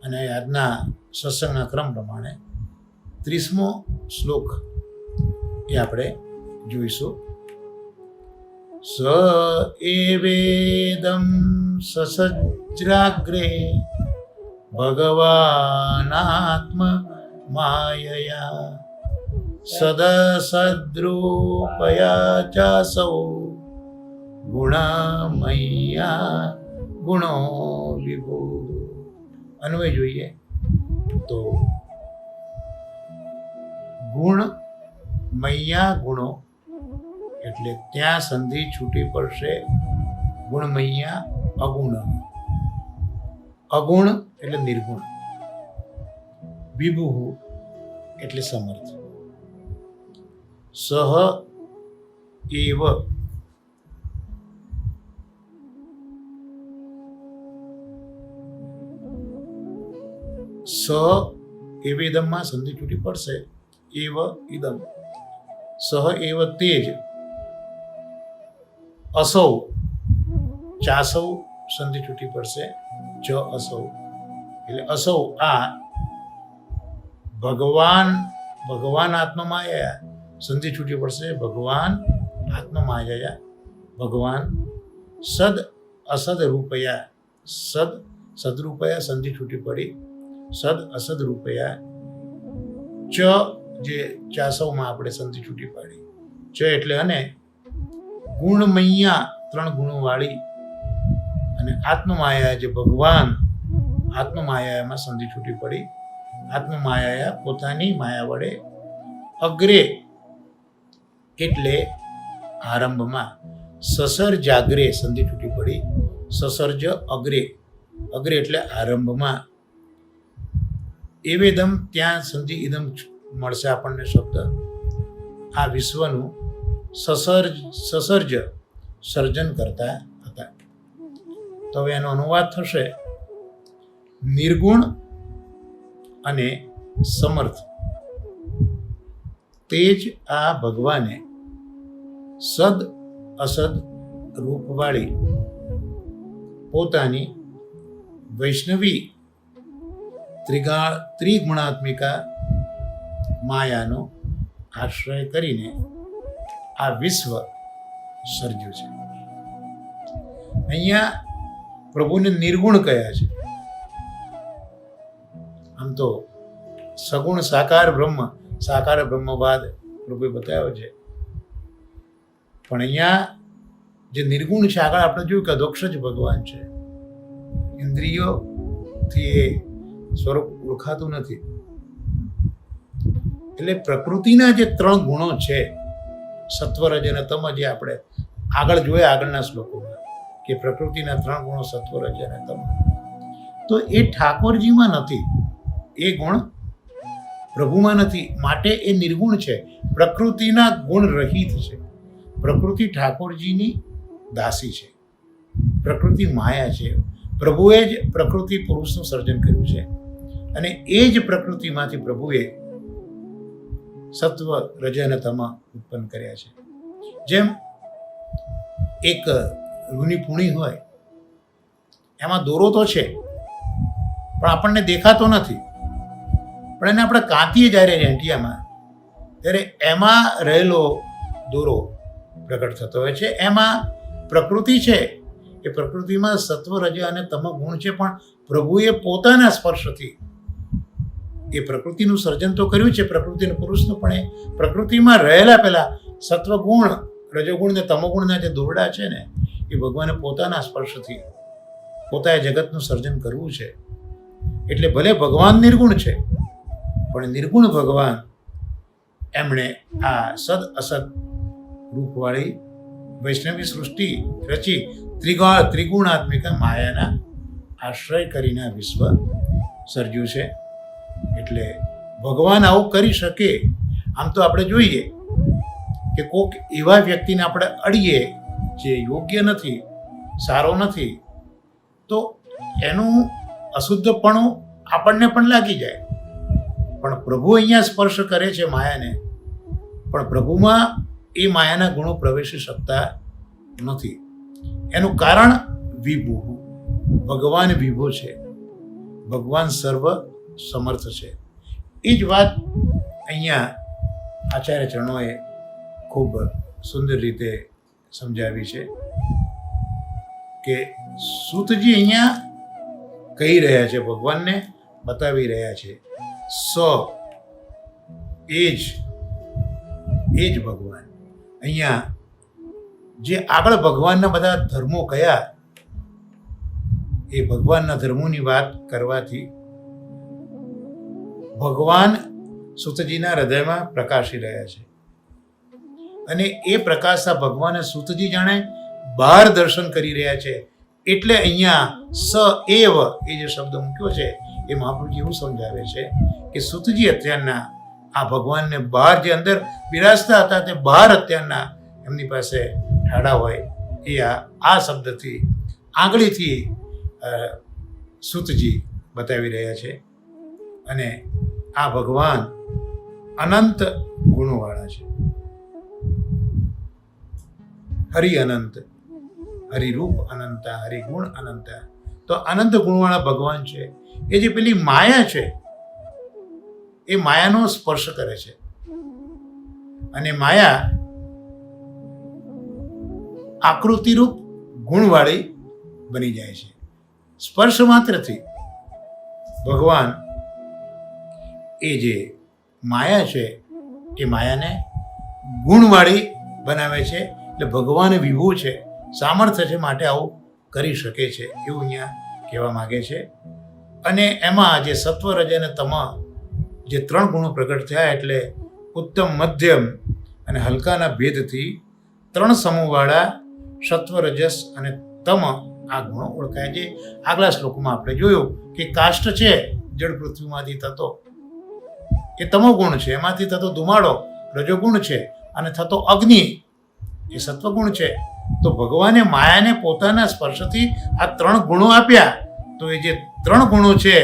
અને આજના સત્સંગના ક્રમ પ્રમાણે 30મો શ્લોક એ આપણે જોઈશું. સ એવેદં સસજ્રાગ્રે ભગવાનાત્મ માયયા સદસદ્રૂપયા ચાસૌ ગુણમય્યા ગુણો વિભુ. અન્વય જોઈએ તો ગુણ મૈયા ગુણો એટલે ત્યાં સંધિ છૂટી પડશે. ગુણમૈયા અગુણ, અગુણ એટલે નિર્ગુણ, વિભુ એટલે સમર્થ. સહ એવ સ એવેદમમાં સંધિ છૂટી પડશે. એવ ઇદમ, સહ એવ તેજ, અસૌ ચાસૌ સંધિ છૂટી પડશે. ચ અસૌ એટલે અસૌ આ ભગવાન, ભગવાન આત્મમાયા સંધિ છૂટી પડશે. ભગવાન આત્મમાયા, ભગવાન સદ અસદ રૂપયા, સદ સદરૂપયા સંધિ છૂટી પડી. સદ અસદ રૂપયા. ચ જે ચાસવમાં આપણે સંધિ છૂટી પાડી. ચ એટલે અને ગુણમૈયા 3 ગુણોવાળી અને આત્મમાયા જે ભગવાન આત્મમાયામાં સંધિ છૂટી પડી. આત્મમાયા પોતાની માયા વડે અગ્રે એટલે આરંભમાં, સસર જાગ્રે સંધિ છૂટી પડી. સસર્જ અગ્રે, અગ્રે એટલે આરંભમાં. એવેદમ ત્યાં સંધિ ઇદમ મળશે આપણને શબ્દ. આ વિશ્વનું સસર્જ સર્જન કરતા હતા. તો હવે એનો અનુવાદ થશે નિર્ગુણ અને સમર્થ તેજ આ ભગવાને સદ અસદ રૂપવાળી પોતાની વૈષ્ણવી ત્રિગુણાત્મિકા માયાનો આશ્રય કરીને આ વિશ્વ સર્જ્યું છે. અહીંયા પ્રભુને નિર્ગુણ કહ્યા છે. આમ તો સગુણ સાકાર બ્રહ્મ બાદ પ્રભુએ બતાવ્યો છે, પણ અહીંયા જે નિર્ગુણ છે આગળ આપણે જોયું કે અધોક્ષ જ ભગવાન છે. ઇન્દ્રિયોથી એ સ્વરૂપ ઓળખાતું નથી. એટલે પ્રકૃતિના જે 3 ગુણો છે, સત્વ રજ અને તમ, જે આપણે આગળ જોયા આગળના શ્લોકોમાં કે પ્રકૃતિના 3 ગુણો સત્વ રજ અને તમ, તો એ ઠાકોરજીમાં નથી, એ ગુણ પ્રભુમાં નથી, માટે એ નિર્ગુણ છે. પ્રકૃતિના ગુણ રહિત છે. પ્રકૃતિ ઠાકોરજીની દાસી છે, પ્રકૃતિ માયા છે. પ્રભુએ જ પ્રકૃતિ પુરુષનું સર્જન કર્યું છે અને એ જ પ્રકૃતિમાંથી પ્રભુએ સત્વ રજ અને તમ ઉત્પન્ન કર્યા છે. જેમ એક રૂની પૂણી હોય, એમાં દોરો તો છે પણ આપણને દેખાતો નથી, પણ એને આપણે કાંતીએ જ્યારે એંટિયામાં, ત્યારે એમાં રહેલો દોરો પ્રગટ થતો હોય છે. એમાં પ્રકૃતિ છે, એ પ્રકૃતિમાં સત્વ રજ અને તમ ગુણ છે, પણ પ્રભુએ પોતાના સ્પર્શથી એ પ્રકૃતિનું સર્જન તો કર્યું છે, પ્રકૃતિનું પુરુષનું, પણ એ પ્રકૃતિમાં રહેલા પેલા સત્વગુણ, રજોગુણ ને તમોગુણના જે દોરડા છે ને, એ ભગવાને પોતાના સ્પર્શથી પોતાએ જગતનું સર્જન કરવું છે. એટલે ભલે ભગવાન નિર્ગુણ છે, પણ નિર્ગુણ ભગવાન એમણે આ સદ અસદ રૂપવાળી વૈષ્ણવી સૃષ્ટિ રચી ત્રિગુણાત્મિકા માયાના આશ્રય કરીને આ વિશ્વ સર્જ્યું છે. એટલે ભગવાન આવું કરી શકે. આમ તો આપણે જોઈએ કે કોઈક એવા વ્યક્તિને આપણે અડીએ જે યોગ્ય નથી, સારો નથી, તો એનું અશુદ્ધપણું આપણને પણ લાગી જાય. પણ પ્રભુ અહીંયા સ્પર્શ કરે છે માયાને, પણ પ્રભુમાં એ માયાના ગુણો પ્રવેશી શકતા નથી. એનું કારણ વિભુ, ભગવાન વિભુ છે, ભગવાન સર્વ સમર્થ છે. એ જ વાત અહીંયા આચાર્ય ચરણોએ ખૂબ સુંદર રીતે સમજાવી છે કે સૂતજી અહીંયા કહી રહ્યા છે, ભગવાનને બતાવી રહ્યા છે, એ જ ભગવાન. અહીંયા જે આગળ ભગવાનના બધા ધર્મો કયા, એ ભગવાનના ધર્મોની વાત કરવાથી ભગવાન સૂતજીના હૃદયમાં પ્રકાશી રહ્યા છે. અને એ પ્રકાશતા ભગવાને સૂતજી જાણે બહાર દર્શન કરી રહ્યા છે. એટલે અહીંયા સ એવ એ જે શબ્દ મૂક્યો છે એ મહાપ્રભુજી એવું સમજાવે છે કે સૂતજી અત્યારના આ ભગવાનને બહાર જે અંદર બિરાજતા હતા તે બહાર અત્યારના એમની પાસે ઠાડા હોય એ આ શબ્દથી આંગળીથી સૂતજી બતાવી રહ્યા છે. અને આ ભગવાન અનંત ગુણોવાળા છે. હરિ અનંત, હરિરૂપ અનંતા, હરિગુણ અનંતા. તો અનંત ગુણવાળા ભગવાન છે. એ જે પેલી માયા છે એ માયાનો સ્પર્શ કરે છે. અને માયા આકૃતિરૂપ ગુણવાળી બની જાય છે. સ્પર્શ માત્રથી ભગવાન એ જે માયા છે એ માયાને ગુણવાળી બનાવે છે. એટલે ભગવાન વિભુ છે, સામર્થ્ય છે, માટે આવું કરી શકે છે એવું અહીંયા કહેવા માગે છે. અને એમાં જે સત્વ, રજ અને તમ જે 3 ગુણો પ્રગટ થયા એટલે ઉત્તમ, મધ્યમ અને હલકાના ભેદથી 3 સમૂહવાળા સત્વ, રજસ અને તમ આ ગુણો ઓળખાય. જે આગલા શ્લોકમાં આપણે જોયું કે કાષ્ઠ છે જળ પૃથ્વીમાંથી થતો એ તમો ગુણ છે, એમાંથી થતો ધુમાડો રજોગુણ છે, અને થતો અગ્નિ એ સત્વગુણ છે. તો ભગવાને માયાને પોતાના સ્પર્શથી આ 3 ગુણો આપ્યા. તો એ જે 3 ગુણો છે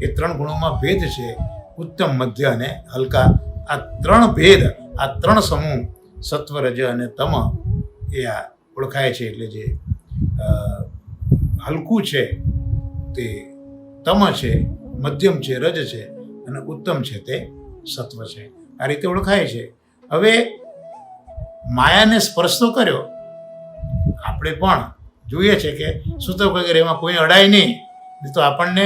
એ 3 ગુણોમાં ભેદ છે, ઉત્તમ, મધ્ય અને હલકા. આ 3 ભેદ, આ 3 સમૂહ સત્વ, રજ અને તમ એ આ ઓળખાય છે. એટલે જે હલકું છે તે તમ છે, મધ્યમ છે રજ છે, અને ઉત્તમ છે તે સત્વ છે. આ રીતે ઓળખાય છે. હવે માયાને સ્પર્શ તો કર્યો, આપણે પણ જોઈએ છે કે સૂતક વગેરે એમાં કોઈ અડાય નહીં, તો આપણને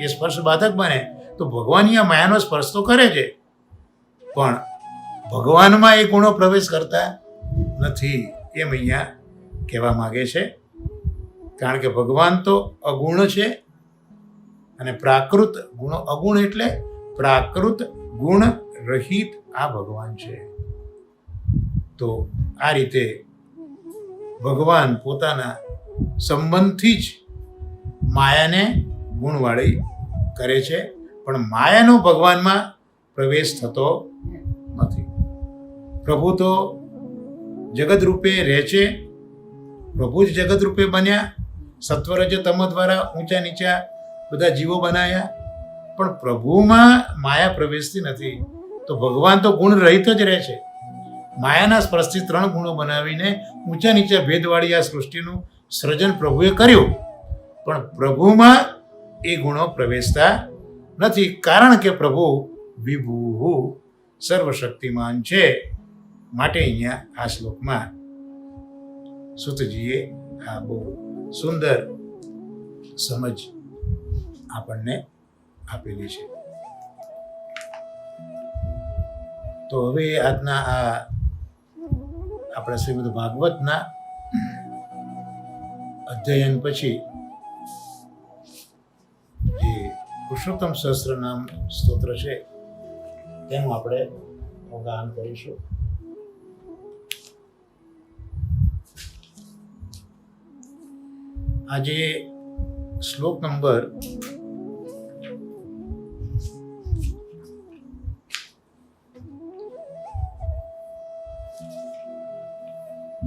એ સ્પર્શ બાધક બને. તો ભગવાન અહીંયા માયાનો સ્પર્શ તો કરે છે, પણ ભગવાનમાં એ ગુણો પ્રવેશ કરતા નથી એમ અહીંયા કહેવા માગે છે. કારણ કે ભગવાન તો અગુણ છે અને પ્રાકૃત ગુણો, અગુણ એટલે પ્રાકૃત ગુણ રહિત આ ભગવાન છે. તો આ રીતે ભગવાન પોતાના સંબંધથી જ માયાને ગુણવાળી કરે છે, પણ માયાનો ભગવાનમાં પ્રવેશ થતો નથી. પ્રભુ તો જગત રૂપે રહે છે, પ્રભુ જ જગત રૂપે બન્યા, સત્વરજ તમ દ્વારા ઊંચા નીચા બધા જીવો બનાવ્યા, પણ પ્રભુમાં માયા પ્રવેશતી નથી. તો ભગવાન તો ગુણ રહિત જ રહે છે. માયાના સ્પર્શથી 3 ગુણો બનાવીને ઊંચા નીચા ભેદવાળી આ સૃષ્ટિનું સર્જન પ્રભુએ કર્યું, પણ પ્રભુમાં એ ગુણો પ્રવેશતા નથી. કારણ કે પ્રભુ વિભુ સર્વશક્તિમાન છે. માટે અહીંયા આ શ્લોકમાં સૂતજીએ આ બહુ સુંદર સમજ આપણને આપેલી છે. તો હવે આજના આ આપણા શ્રીમદ ભાગવતના અધ્યયન પછી જે પુરુષોત્તમ સહસ્ત્રનામ સ્તોત્ર છે તેનું આપણે ગાન કરીશું. આજે શ્લોક નંબર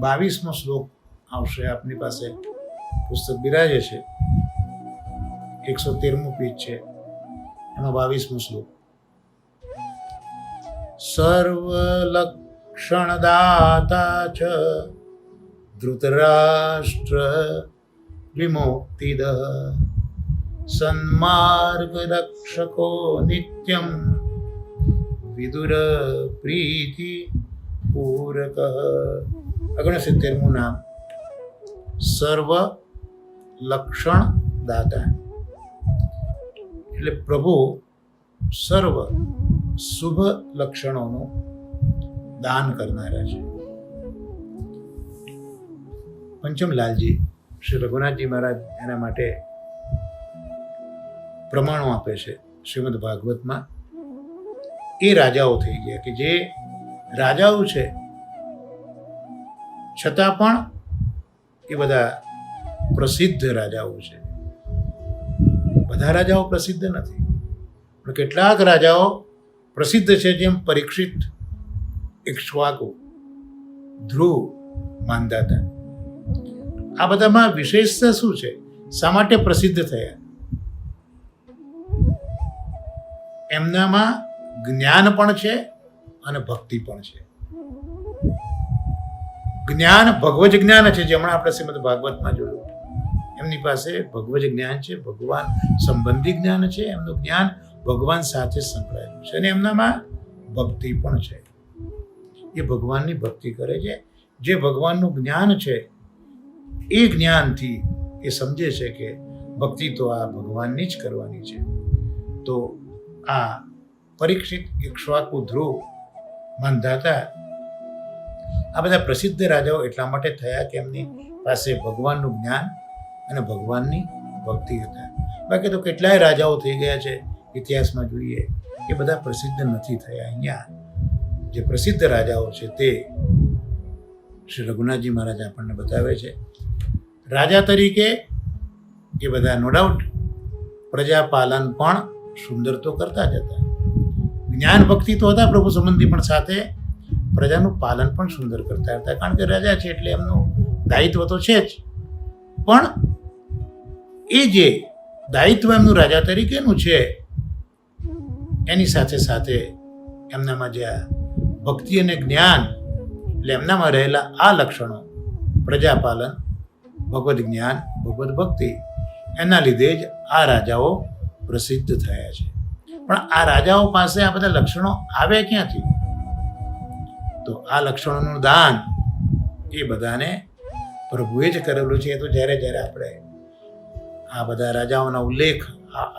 22મો શ્લોક આવશે. આપની પાસે પુસ્તક બિરાજે છે, 113મું પેજ છે. એનો 22મો શ્લોક. સર્વલક્ષણદાતા ચ ધૃતરાષ્ટ્ર વિમોક્તિદ સન્માર્ગરક્ષકો નિત્યમ વિદુર પ્રીતિ પૂરક. 69મું નામ સર્વ લક્ષણ દાતા, એટલે પ્રભુ સર્વ શુભ લક્ષણોનું દાન કરનારા છે. પંચમલાલજી શ્રી રઘુનાથજી મહારાજ એના માટે પ્રમાણો આપે છે શ્રીમદ ભાગવતમાં. એ રાજાઓ થઈ ગયા કે જે રાજાઓ છે છતાં પણ એ બધા પ્રસિદ્ધ રાજાઓ છે. બધા રાજાઓ પ્રસિદ્ધ નથી, પણ કેટલાક રાજાઓ પ્રસિદ્ધ છે, જેમ પરીક્ષિત, ઇક્ષ્વાકુ, ધ્રુવ, માંધાતા. આ બધામાં વિશેષતા શું છે? શા માટે પ્રસિદ્ધ થયા? એમનામાં જ્ઞાન પણ છે અને ભક્તિ પણ છે. જ્ઞાન ભગવજ જ્ઞાન છે, જે હમણાં આપણે શ્રીમદ ભાગવતમાં જોયું. એમની પાસે ભગવજ જ્ઞાન છે, ભગવાન સંબંધી જ્ઞાન છે. એમનું જ્ઞાન ભગવાન સાથે સંકળાયેલું છે અને એમનામાં ભક્તિ પણ છે. એ ભગવાનની ભક્તિ કરે છે. જે ભગવાનનું જ્ઞાન છે એ જ્ઞાનથી એ સમજે છે કે ભક્તિ તો આ ભગવાનની જ કરવાની છે. તો આ પરીક્ષિત, ઇક્ષ્વાકુ, ધ્રુવ, માંધાતા આ બધા પ્રસિદ્ધ રાજાઓ એટલા માટે થયા કે એમની પાસે ભગવાનનું જ્ઞાન અને ભગવાનની ભક્તિ હતા. બાકી તો કેટલાય રાજાઓ થઈ ગયા છે ઇતિહાસમાં જોઈએ, એ બધા પ્રસિદ્ધ નથી થયા. અહીંયા જે પ્રસિદ્ધ રાજાઓ છે તે શ્રી રઘુનાથજી મહારાજ આપણને બતાવે છે. રાજા તરીકે એ બધા નો ડાઉટ પ્રજાપાલન પણ સુંદર તો કરતા જ હતા. જ્ઞાન ભક્તિ તો હતા પ્રભુ સંબંધી, પણ સાથે પ્રજાનું પાલન પણ સુંદર કરતા હતા. કારણ કે રાજા છે એટલે એમનું દાયિત્વ તો છે જ, પણ એ જે દાયિત્વ એમનું રાજા તરીકેનું છે એની સાથે સાથે એમનામાં જે આ ભક્તિ અને જ્ઞાન, એટલે એમનામાં રહેલા આ લક્ષણો, પ્રજાપાલન, ભગવદ્ જ્ઞાન, ભગવદ્ ભક્તિ, એના લીધે જ આ રાજાઓ પ્રસિદ્ધ થયા છે. પણ આ રાજાઓ પાસે આ બધા લક્ષણો આવે ક્યાંથી? તો આ લક્ષણોનું દાન એ બધાને પ્રભુએ જ કરેલું છે. તો જ્યારે જ્યારે આપણે આ બધા રાજાઓના ઉલ્લેખ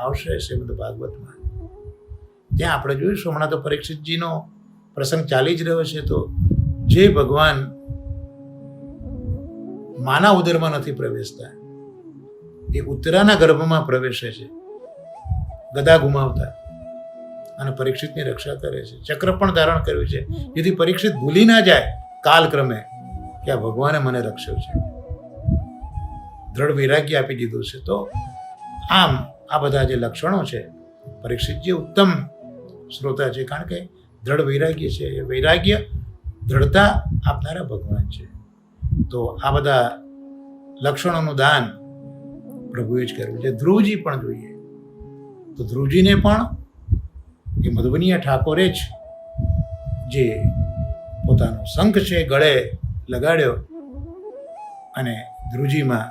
આવશે શ્રીમદ ભાગવતમાં, ત્યાં આપણે જોઈશું. હમણાં તો પરીક્ષિતજીનો પ્રસંગ ચાલી જ રહ્યો છે. તો જે ભગવાન માના ઉદરમાં નથી પ્રવેશતા, એ ઉત્તરાના ગર્ભમાં પ્રવેશે છે ગદા ગુમાવતા, અને પરીક્ષિતની રક્ષા કરે છે. ચક્ર પણ ધારણ કર્યું છે જેથી પરીક્ષિત ભૂલી ના જાય કાલક્રમે કે આ ભગવાને મને રક્ષ્યો છે. દ્રઢ વૈરાગ્ય આપી દીધું છે. તો આમ આ બધા જે લક્ષણો છે, પરીક્ષિતજી ઉત્તમ શ્રોતા છે, કારણ કે દ્રઢ વૈરાગ્ય છે. એ વૈરાગ્ય દ્રઢતા આપનારા ભગવાન છે. તો આ બધા લક્ષણોનું દાન પ્રભુએ જ કર્યું છે. ધ્રુવજી પણ જોઈએ તો ધ્રુવજીને પણ એ મધુબનીય ઠાકોરે જ જે પોતાનો શંખ છે ગળે લગાડ્યો અને ધ્રુવજીમાં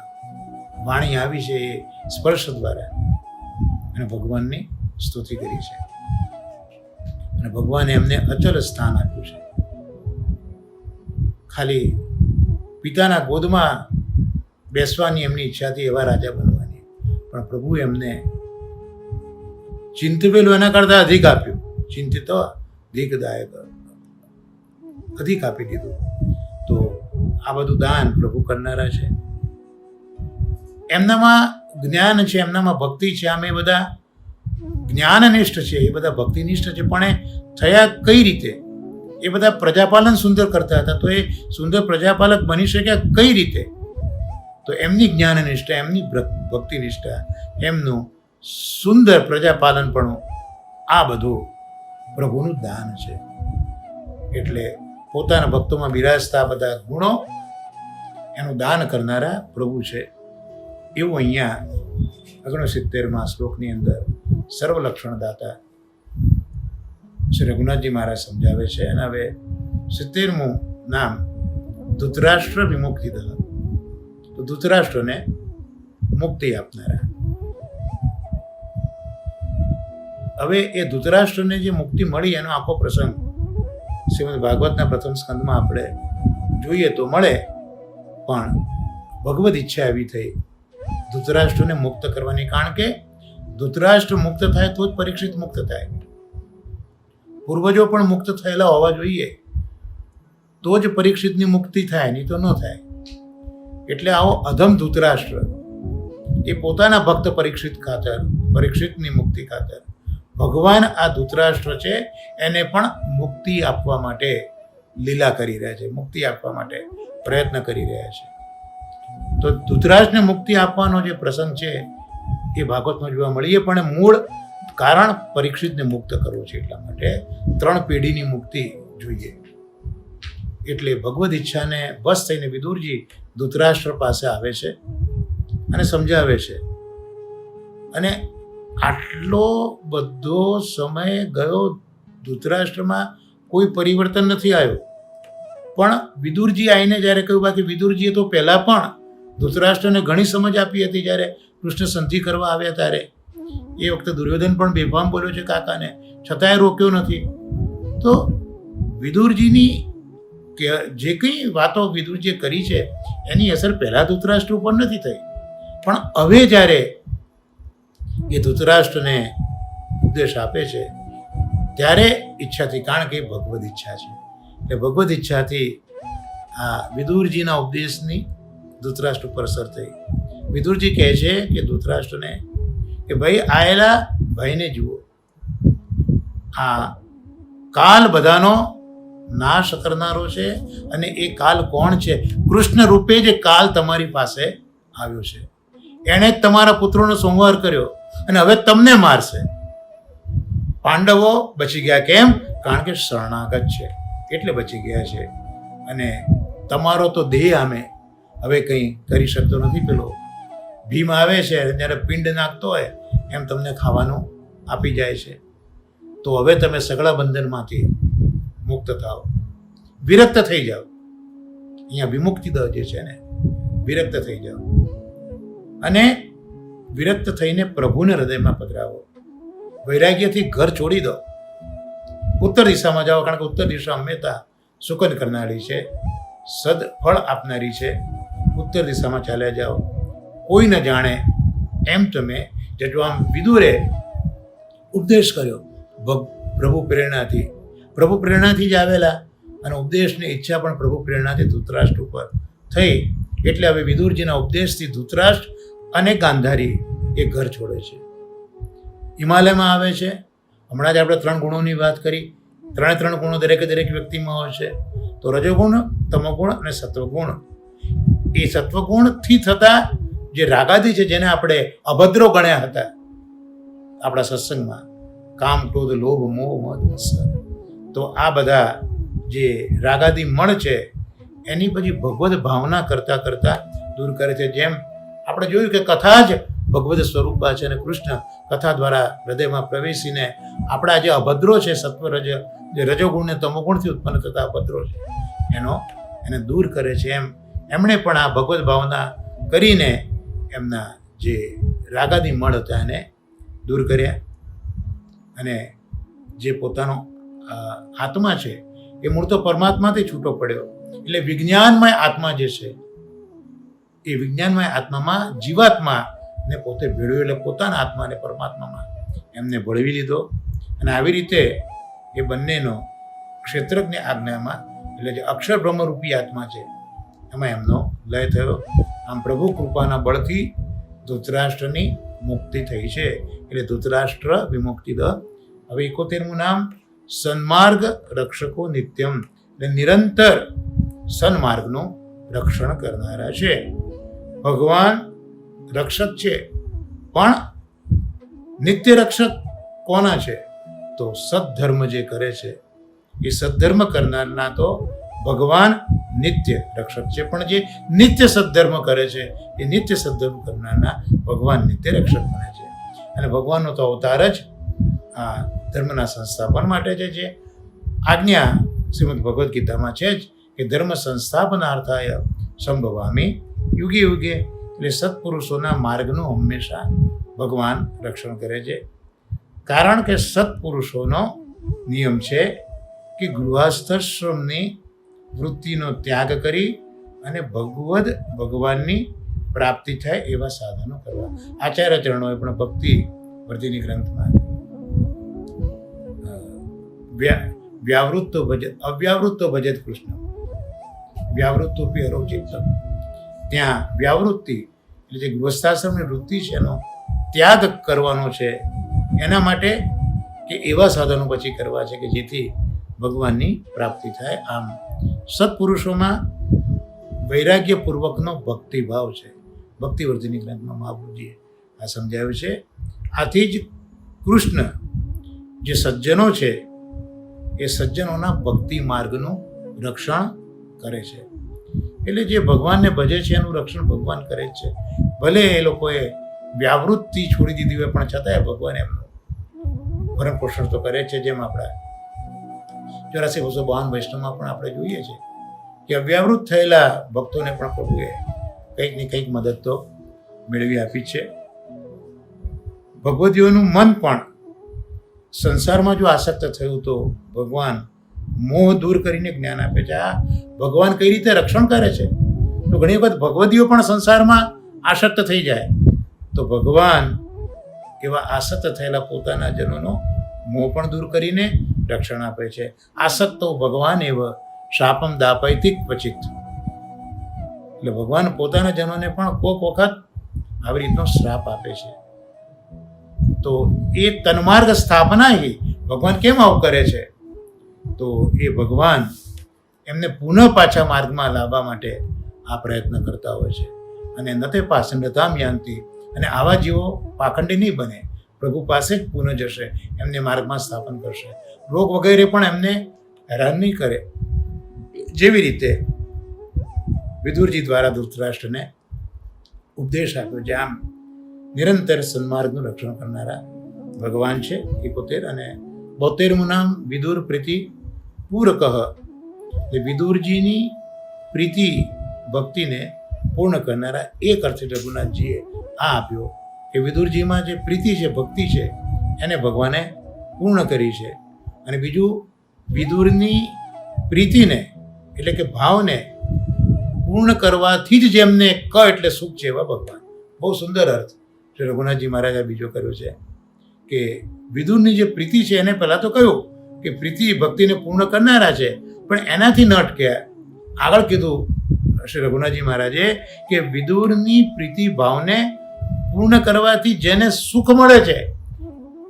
વાણી આવી છે એ સ્પર્શ દ્વારા, અને ભગવાનની સ્તુતિ કરી છે. અને ભગવાને એમને અચલ સ્થાન આપ્યું છે. ખાલી પિતાના ગોદમાં બેસવાની એમની ઈચ્છાથી એવા રાજા બનવાની, પણ પ્રભુ એમને ચિંતવેલું એના કરતાં અધિક આપ્યું. ચિંતિત અધિકદાયક અધિક આપી દીધું. તો આ બધું દાન પ્રભુ કરનારા છે. એમનામાં જ્ઞાન છે, એમનામાં ભક્તિ છે. આમ એ બધા જ્ઞાનનિષ્ઠ છે, એ બધા ભક્તિનિષ્ઠ છે. પણ એ થયા કઈ રીતે? એ બધા પ્રજાપાલન સુંદર કરતા હતા, તો એ સુંદર પ્રજાપાલક બની શક્યા કઈ રીતે? તો એમની જ્ઞાનનિષ્ઠા, એમની ભક્તિનિષ્ઠા, એમનું સુંદર પ્રજાપાલનપણું, આ બધું પ્રભુનું દાન છે. એટલે પોતાના ભક્તોમાં બિરાજતા બધા ગુણો એનું દાન કરનારા પ્રભુ છે. એવું અહીંયા 69મા શ્લોકની અંદર સર્વલક્ષણ દાતા શ્રી રઘુનાથજી મહારાજ સમજાવે છે. અને હવે 70મું નામ ધૃતરાષ્ટ્ર વિમુક્તિદઃ. તો ધૃતરાષ્ટ્રને મુક્તિ આપનારા. હવે એ ધૃતરાષ્ટ્રને જે મુક્તિ મળી એનો આખો પ્રસંગ શ્રીમદ ભાગવતના પ્રથમ સ્કંદમાં આપણે જોઈએ તો મળે. પણ ભગવદ ઈચ્છા એવી થઈ ધૃતરાષ્ટ્રને મુક્ત કરવાની. કારણ કે ધૃતરાષ્ટ્ર મુક્ત થાય તો જ પરીક્ષિત મુક્ત થાય. પૂર્વજો પણ મુક્ત થયેલા હોવા જોઈએ તો જ પરીક્ષિતની મુક્તિ થાય, નહીં તો ન થાય. એટલે આવો અધમ ધૃતરાષ્ટ્ર એ પોતાના ભક્ત પરીક્ષિત ખાતર, પરીક્ષિતની મુક્તિ ખાતર ભગવાન આ ધૃતરાષ્ટ્ર છે એને પણ મુક્તિ આપવા માટે લીલા કરી રહ્યા છે, મુક્તિ આપવા માટે પ્રયત્ન કરી રહ્યા છે. તો ધૃતરાષ્ટ્રને મુક્તિ આપવાનો જે પ્રસંગ છે એ ભાગવતમાં જોવા મળીએ. પણ મૂળ કારણ પરીક્ષિતને મુક્ત કરવો છે, એટલા માટે 3 પેઢીની મુક્તિ જોઈએ. એટલે ભગવદ ઈચ્છાને બસ થઈને વિદુરજી ધૃતરાષ્ટ્ર પાસે આવે છે અને સમજાવે છે. અને આટલો બધો સમય ગયો, ધૃતરાષ્ટ્રમાં કોઈ પરિવર્તન નથી આવ્યું. પણ વિદુરજી આવીને જ્યારે કહ્યું, બાકી વિદુરજીએ તો પહેલાં પણ ધૃતરાષ્ટ્રને ઘણી સમજ આપી હતી. જ્યારે કૃષ્ણ સંધિ કરવા આવ્યા ત્યારે એ વખતે દુર્યોધન પણ બેફામ બોલ્યો છે કાકાને, છતાંય રોક્યો નથી. તો વિદુરજીની જે કંઈ વાતો વિદુરજીએ કરી છે એની અસર પહેલાં ધૃતરાષ્ટ્ર ઉપર નથી થઈ. પણ હવે જ્યારે એ ધૃતરાષ્ટ્રને ઉપદેશ આપે છે ત્યારે ઈચ્છાથી, કારણ કે ભગવદ ઈચ્છા છે, એટલે ભગવદ ઈચ્છાથી આ વિદુરજીના ઉપદેશની ધૃતરાષ્ટ્ર ઉપર અસર થઈ. વિદુરજી કહે છે કે ધૃતરાષ્ટ્રને કે ભાઈ આયેલા ભાઈને જુઓ, આ કાલ બધાનો નાશ કરનારો છે. અને એ કાલ કોણ છે? કૃષ્ણ રૂપે જે કાલ તમારી પાસે આવ્યો છે. એણે જ તમારા પુત્રોનો સંહાર કર્યો અને હવે તમને મારશે. પાંડવો બચી ગયા કેમ? કારણ કે શરણાગત છે એટલે બચી ગયા છે. અને તમારો તો દેહ આમે હવે કંઈ કરી શકતો નથી. પેલો ભીમ આવે છે જ્યારે પિંડ નાખતો હોય એમ તમને ખાવાનું આપી જાય છે. તો હવે તમે સગળા બંધનમાંથી મુક્ત થાઓ, વિરક્ત થઈ જાઓ. અહીંયા વિમુક્તિ દ જે છે ને, વિરક્ત થઈ જાઓ અને વિરક્ત થઈને પ્રભુને હૃદયમાં પધરાવો. વૈરાગ્યથી ઘર છોડી દો, ઉત્તર દિશામાં જાઓ. કારણ કે ઉત્તર દિશા હંમેશા સુકન કરનારી છે, સદફળ આપનારી છે. ઉત્તર દિશામાં ચાલ્યા જાઓ, કોઈ ન જાણે એમ તમે જો. આમ વિદુરે ઉપદેશ કર્યો પ્રભુ પ્રેરણાથી જ આવેલા, અને ઉપદેશની ઈચ્છા પણ પ્રભુ પ્રેરણાથી ધૃતરાષ્ટ્ર ઉપર થઈ. એટલે હવે વિદુરજીના ઉપદેશથી ધૃતરાષ્ટ્ર અને ગાંધારી એ ઘર છોડે છે, હિમાલયમાં આવે છે. હમણાં જ આપણે 3 ગુણોની વાત કરી. 3 ગુણો દરેક વ્યક્તિમાં હોય છે. તો રજોગુણ, તમોગુણ અને સત્વગુણ. એ સત્વગુણથી થતા જે રાગાદી છે, જેને આપણે અભદ્રો ગણ્યા હતા આપણા સત્સંગમાં, કામ, ક્રોધ, લોભ, મોહ, મદ, મત્સર, તો આ બધા જે રાગાદી મળ છે એની પછી ભગવદ ભાવના કરતાં કરતાં દૂર કરે છે. જેમ આપણે જોયું કે કથા જ ભગવદ સ્વરૂપા છે અને કૃષ્ણ કથા દ્વારા હૃદયમાં પ્રવેશીને આપણા જે અભદ્રો છે, સત્વરજ, જે રજોગુણ ને તમોગુણથી ઉત્પન્ન થતા અભદ્રો છે એને દૂર કરે છે. એમણે પણ આ ભગવદ ભાવના કરીને એમના જે રાગાદી મળ હતા એને દૂર કર્યા. અને જે પોતાનો આત્મા છે એ મૂળ તો પરમાત્માથી છૂટો પડ્યો. એટલે વિજ્ઞાનમય આત્મા જે છે એ વિજ્ઞાનમય આત્મામાં જીવાત્માને પોતે ભેળવ્યો. એટલે પોતાના આત્માને પરમાત્મામાં એમને ભળવી લીધો. અને આવી રીતે એ બંનેનો ક્ષેત્રજ્ઞ આજ્ઞામાં, એટલે જે અક્ષર બ્રહ્મરૂપી આત્મા છે એમાં એમનો લય થયો. આમ પ્રભુ કૃપાના બળથી ધૃતરાષ્ટ્રની મુક્તિ થઈ છે. એટલે ધૃતરાષ્ટ્ર વિમુક્તિ દ. હવે 71મું નામ સન્માર્ગ રક્ષકો નિત્યમ. એટલે નિરંતર સન્માર્ગનું રક્ષણ કરનારા છે. ભગવાન રક્ષક છે, પણ નિત્ય રક્ષક કોના છે? તો સદ્ધર્મ જે કરે છે એ સદ્ધર્મ કરનારના તો ભગવાન નિત્ય રક્ષક છે. પણ જે નિત્ય સદ્ધર્મ કરે છે એ નિત્ય સદ્ધર્મ કરનારના ભગવાન નિત્ય રક્ષક બને છે. અને ભગવાનનો તો અવતાર જ આ ધર્મના સંસ્થાપન માટે છે. જે આજ્ઞા શ્રીમદ ભગવદ્ ગીતામાં છે જ કે ધર્મ સંસ્થાપનાર્થાય સંભવામી યુગે યુગે. એટલે સત્પુરુષોના માર્ગનું હંમેશા ભગવાન રક્ષણ કરે છે. કારણ કે સત્પુરુષોનો નિયમ છે કે ગૃહસ્થાશ્રમની વૃત્તિનો ત્યાગ કરી અને ભગવાનની પ્રાપ્તિ થાય એવા સાધનો કરવા. આચાર્ય ચરણોએ પણ ભક્તિ વર્ધિની ગ્રંથમાં અવ્યાવૃત્તો ભજત કૃષ્ણ વ્યાવૃત્તોપી હરો ચિત્તમ. ત્યાં વ્યાવૃત્તિ એટલે જે ગૃહસ્થાશ્રમની વૃત્તિ છે એનો ત્યાગ કરવાનો છે. એના માટે કે એવા સાધનો પછી કરવા છે કે જેથી ભગવાનની પ્રાપ્તિ થાય. આમ સત્પુરુષોમાં વૈરાગ્યપૂર્વકનો ભક્તિભાવ છે. ભક્તિવર્ધિની ગ્રંથમાં મહાપ્રભુજીએ આ સમજાવ્યું છે. આથી જ કૃષ્ણ જે સજ્જનો છે એ સજ્જનોના ભક્તિ માર્ગનું રક્ષણ કરે છે. એટલે જે ભગવાનને ભજે છે એનું રક્ષણ ભગવાન કરે જ છે. ભલે એ લોકોએ વ્યાવૃત્તિ છોડી દીધી હોય પણ છતાંય ભગવાન એમનું ભરણ પોષણ તો કરે છે. જેમ આપણા 8452 વૈષ્ણવમાં પણ આપણે જોઈએ છીએ કે અવ્યાવૃત થયેલા ભક્તોને પણ પ્રભુએ કંઈક ને કંઈક મદદ તો મેળવી આપી છે. ભગવદીઓનું મન પણ સંસારમાં જો આસક્ત થયું તો ભગવાન મોહ દૂર કરીને જ્ઞાન આપે છે. આ ભગવાન કઈ રીતે રક્ષણ કરે છે? તો ઘણી વખત ભગવદીઓ પણ સંસારમાં આસક્ત થઈ જાય તો ભગવાન એવા આસક્ત થયેલા પોતાના જનોનો મોહ પણ દૂર કરીને રક્ષણ આપે છે. આસક્તો ભગવાન એવ શાપમ દાપૈતિક ક્વચિત. એટલે ભગવાન પોતાના જનોને પણ કોઈક વખત આવી રીતનો શ્રાપ આપે છે. તો એ તન્માર્ગ સ્થાપના ભગવાન કેમ આવું કરે છે? તો એ ભગવાન એમને પુનઃ પાછા માર્ગમાં લાવવા માટે આ પ્રયત્ન કરતા હોય છે. અને નતે પાષંડતામ યાંતિ. અને આવા જીવો પાખંડી નહીં બને, પ્રભુ પાસે જ પુનઃ જશે, એમને માર્ગમાં સ્થાપન કરશે. રોગ વગેરે પણ એમને હેરાન નહીં કરે. જેવી રીતે વિદુરજી દ્વારા ધૃતરાષ્ટ્રને ઉપદેશ આપ્યો છે. આમ નિરંતર સન્માર્ગનું રક્ષણ કરનારા ભગવાન છે 71. અને 72મું નામ વિદુર પ્રીતિ પૂરકઃ. એટલે વિદુરજીની પ્રીતિ ભક્તિને પૂર્ણ કરનારા એક અર્થે રઘુનાથજીએ આ આપ્યો કે વિદુરજીમાં જે પ્રીતિ છે, ભક્તિ છે, એને ભગવાને પૂર્ણ કરી છે. અને બીજું વિદુરની પ્રીતિને એટલે કે ભાવને પૂર્ણ કરવાથી જ જેમને એટલે સુખ છે એવા ભગવાન. બહુ સુંદર અર્થ શ્રી રઘુનાથજી મહારાજે બીજો કર્યો છે કે વિદુરની જે પ્રીતિ છે એને પહેલાં તો કહ્યું કે પ્રીતિ ભક્તિને પૂર્ણ કરનારા છે, પણ એનાથી ન અટક્યા. આગળ કીધું શ્રી રઘુનાથજી મહારાજે કે વિદુરની પ્રીતિ ભાવને પૂર્ણ કરવાથી જેને સુખ મળે છે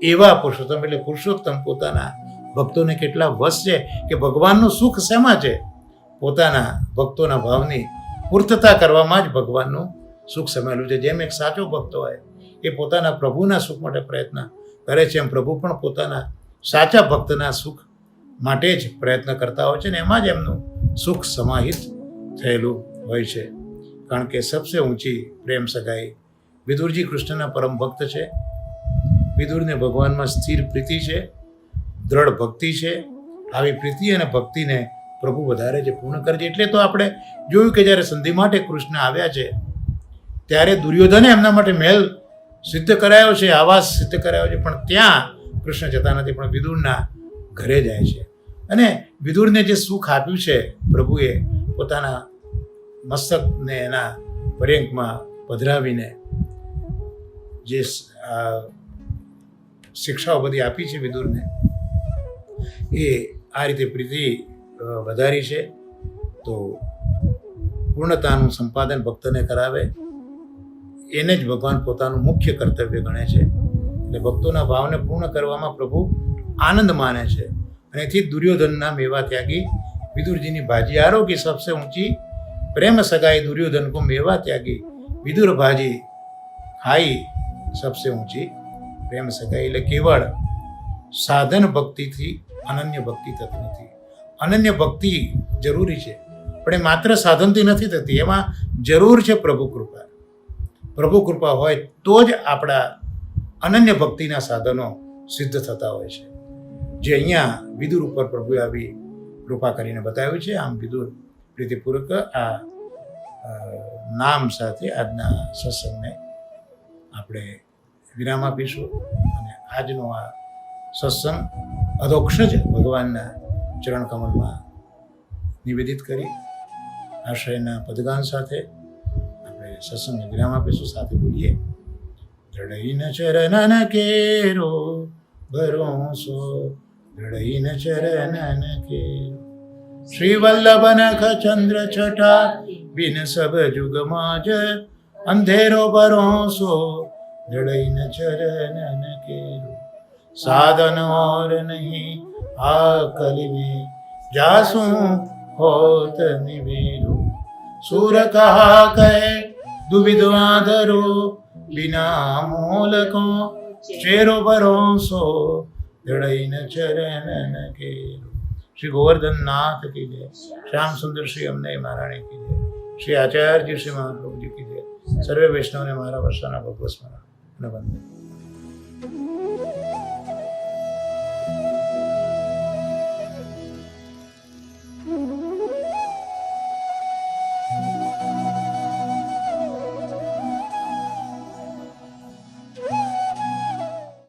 એવા પુરુષોત્તમ એટલે પુરુષોત્તમ પોતાના ભક્તોને કેટલા વશ છે કે ભગવાનનું સુખ શેમાં છે? પોતાના ભક્તોના ભાવની પૂર્તતા કરવામાં જ ભગવાનનું સુખ સમાયેલું છે. જેમ એક સાચો ભક્ત હોય એ પોતાના પ્રભુના સુખ માટે પ્રયત્ન કરે છે, એમ પ્રભુ પણ પોતાના સાચા ભક્તના સુખ માટે જ પ્રયત્ન કરતા હોય છે ને એમાં જ એમનું સુખ સમાહિત થયેલું હોય છે. કારણ કે સબસે ઊંચી પ્રેમ સગાઈ વિદુરજી કૃષ્ણના પરમ ભક્ત છે. વિદુરને ભગવાનમાં સ્થિર પ્રીતિ છે, દ્રઢ ભક્તિ છે. આવી પ્રીતિ અને ભક્તિને પ્રભુ વધારે છે, પૂર્ણ કરે છે. એટલે તો આપણે જોયું કે જ્યારે સંધિ માટે કૃષ્ણ આવ્યા છે ત્યારે દુર્યોધને એમના માટે મહેલ સિદ્ધ કરાયો છે, આવાસ સિદ્ધ કરાયો છે, પણ ત્યાં કૃષ્ણ જતા નથી, પણ વિદુરના ઘરે જાય છે. અને વિદુરને જે સુખ આપ્યું છે પ્રભુએ પોતાના મસ્તકને એના પર્યંકમાં પધરાવીને જે શિક્ષાઓ બધી આપી છે વિદુરને, એ આ રીતે પ્રીતિ વધારી છે. તો પૂર્ણતાનું સંપાદન ભક્તને કરાવે એને જ ભગવાન પોતાનું મુખ્ય કર્તવ્ય ગણે છે. એટલે ભક્તોના ભાવને પૂર્ણ કરવામાં પ્રભુ આનંદ માને છે. અને એથી દુર્યોધનના મેવા ત્યાગી વિદુરજીની ભાજી આરોગી સબસે ઊંચી પ્રેમ સગાઈ દુર્યોધન કો મેવા ત્યાગી વિદુર ભાજી ખાઈ સબસે ઊંચી પ્રેમ સગાઈ. એટલે કેવળ સાધન ભક્તિથી અનન્ય ભક્તિ થતી નથી. અનન્ય ભક્તિ જરૂરી છે, પણ એ માત્ર સાધનથી નથી થતી. એમાં જરૂર છે પ્રભુ કૃપા. પ્રભુ કૃપા હોય તો જ આપણા અનન્ય ભક્તિના સાધનો સિદ્ધ થતા હોય છે, જે અહીંયા વિદુર ઉપર પ્રભુએ આવી કૃપા કરીને બતાવ્યું છે. આમ વિદુર પ્રીતિપૂર્વક આ નામ સાથે આજના સત્સંગને આપણે વિરામ આપીશું અને આજનો આ સત્સંગ અધોક્ષજ ભગવાનના ચરણ કમલમાં નિવેદિત કરી આશ્રયના પદગાન સાથે આપણે સત્સંગને વિરામ આપીશું. સાથે બોલીએ, દ્રઢઈન ચરણન કેરો ભરોસો, દ્રઢઈન ચરણન કેરો, શ્રી વલ્લભ નખ ચંદ્ર છટા બિન સબ જુગ માજ, અંધેરો ભરોસો દ્રઢઈન ચરણન કેરો, साधन और नहीं आकल में जासू होत निवेरो, सूर कहा कहे दुविधवा धरो, बिना मोल को चेरो भरोसो, दृढ़ चरण केरो. श्री गोवर्धन नाथ की जय, श्याम सुंदर श्री अमने महाराणी की जय, श्री आचार्य जी श्री महाप्रभु जी की जय. सर्वे वैष्णव ने मारा वर्षाना भगवत स्मरण वंदे.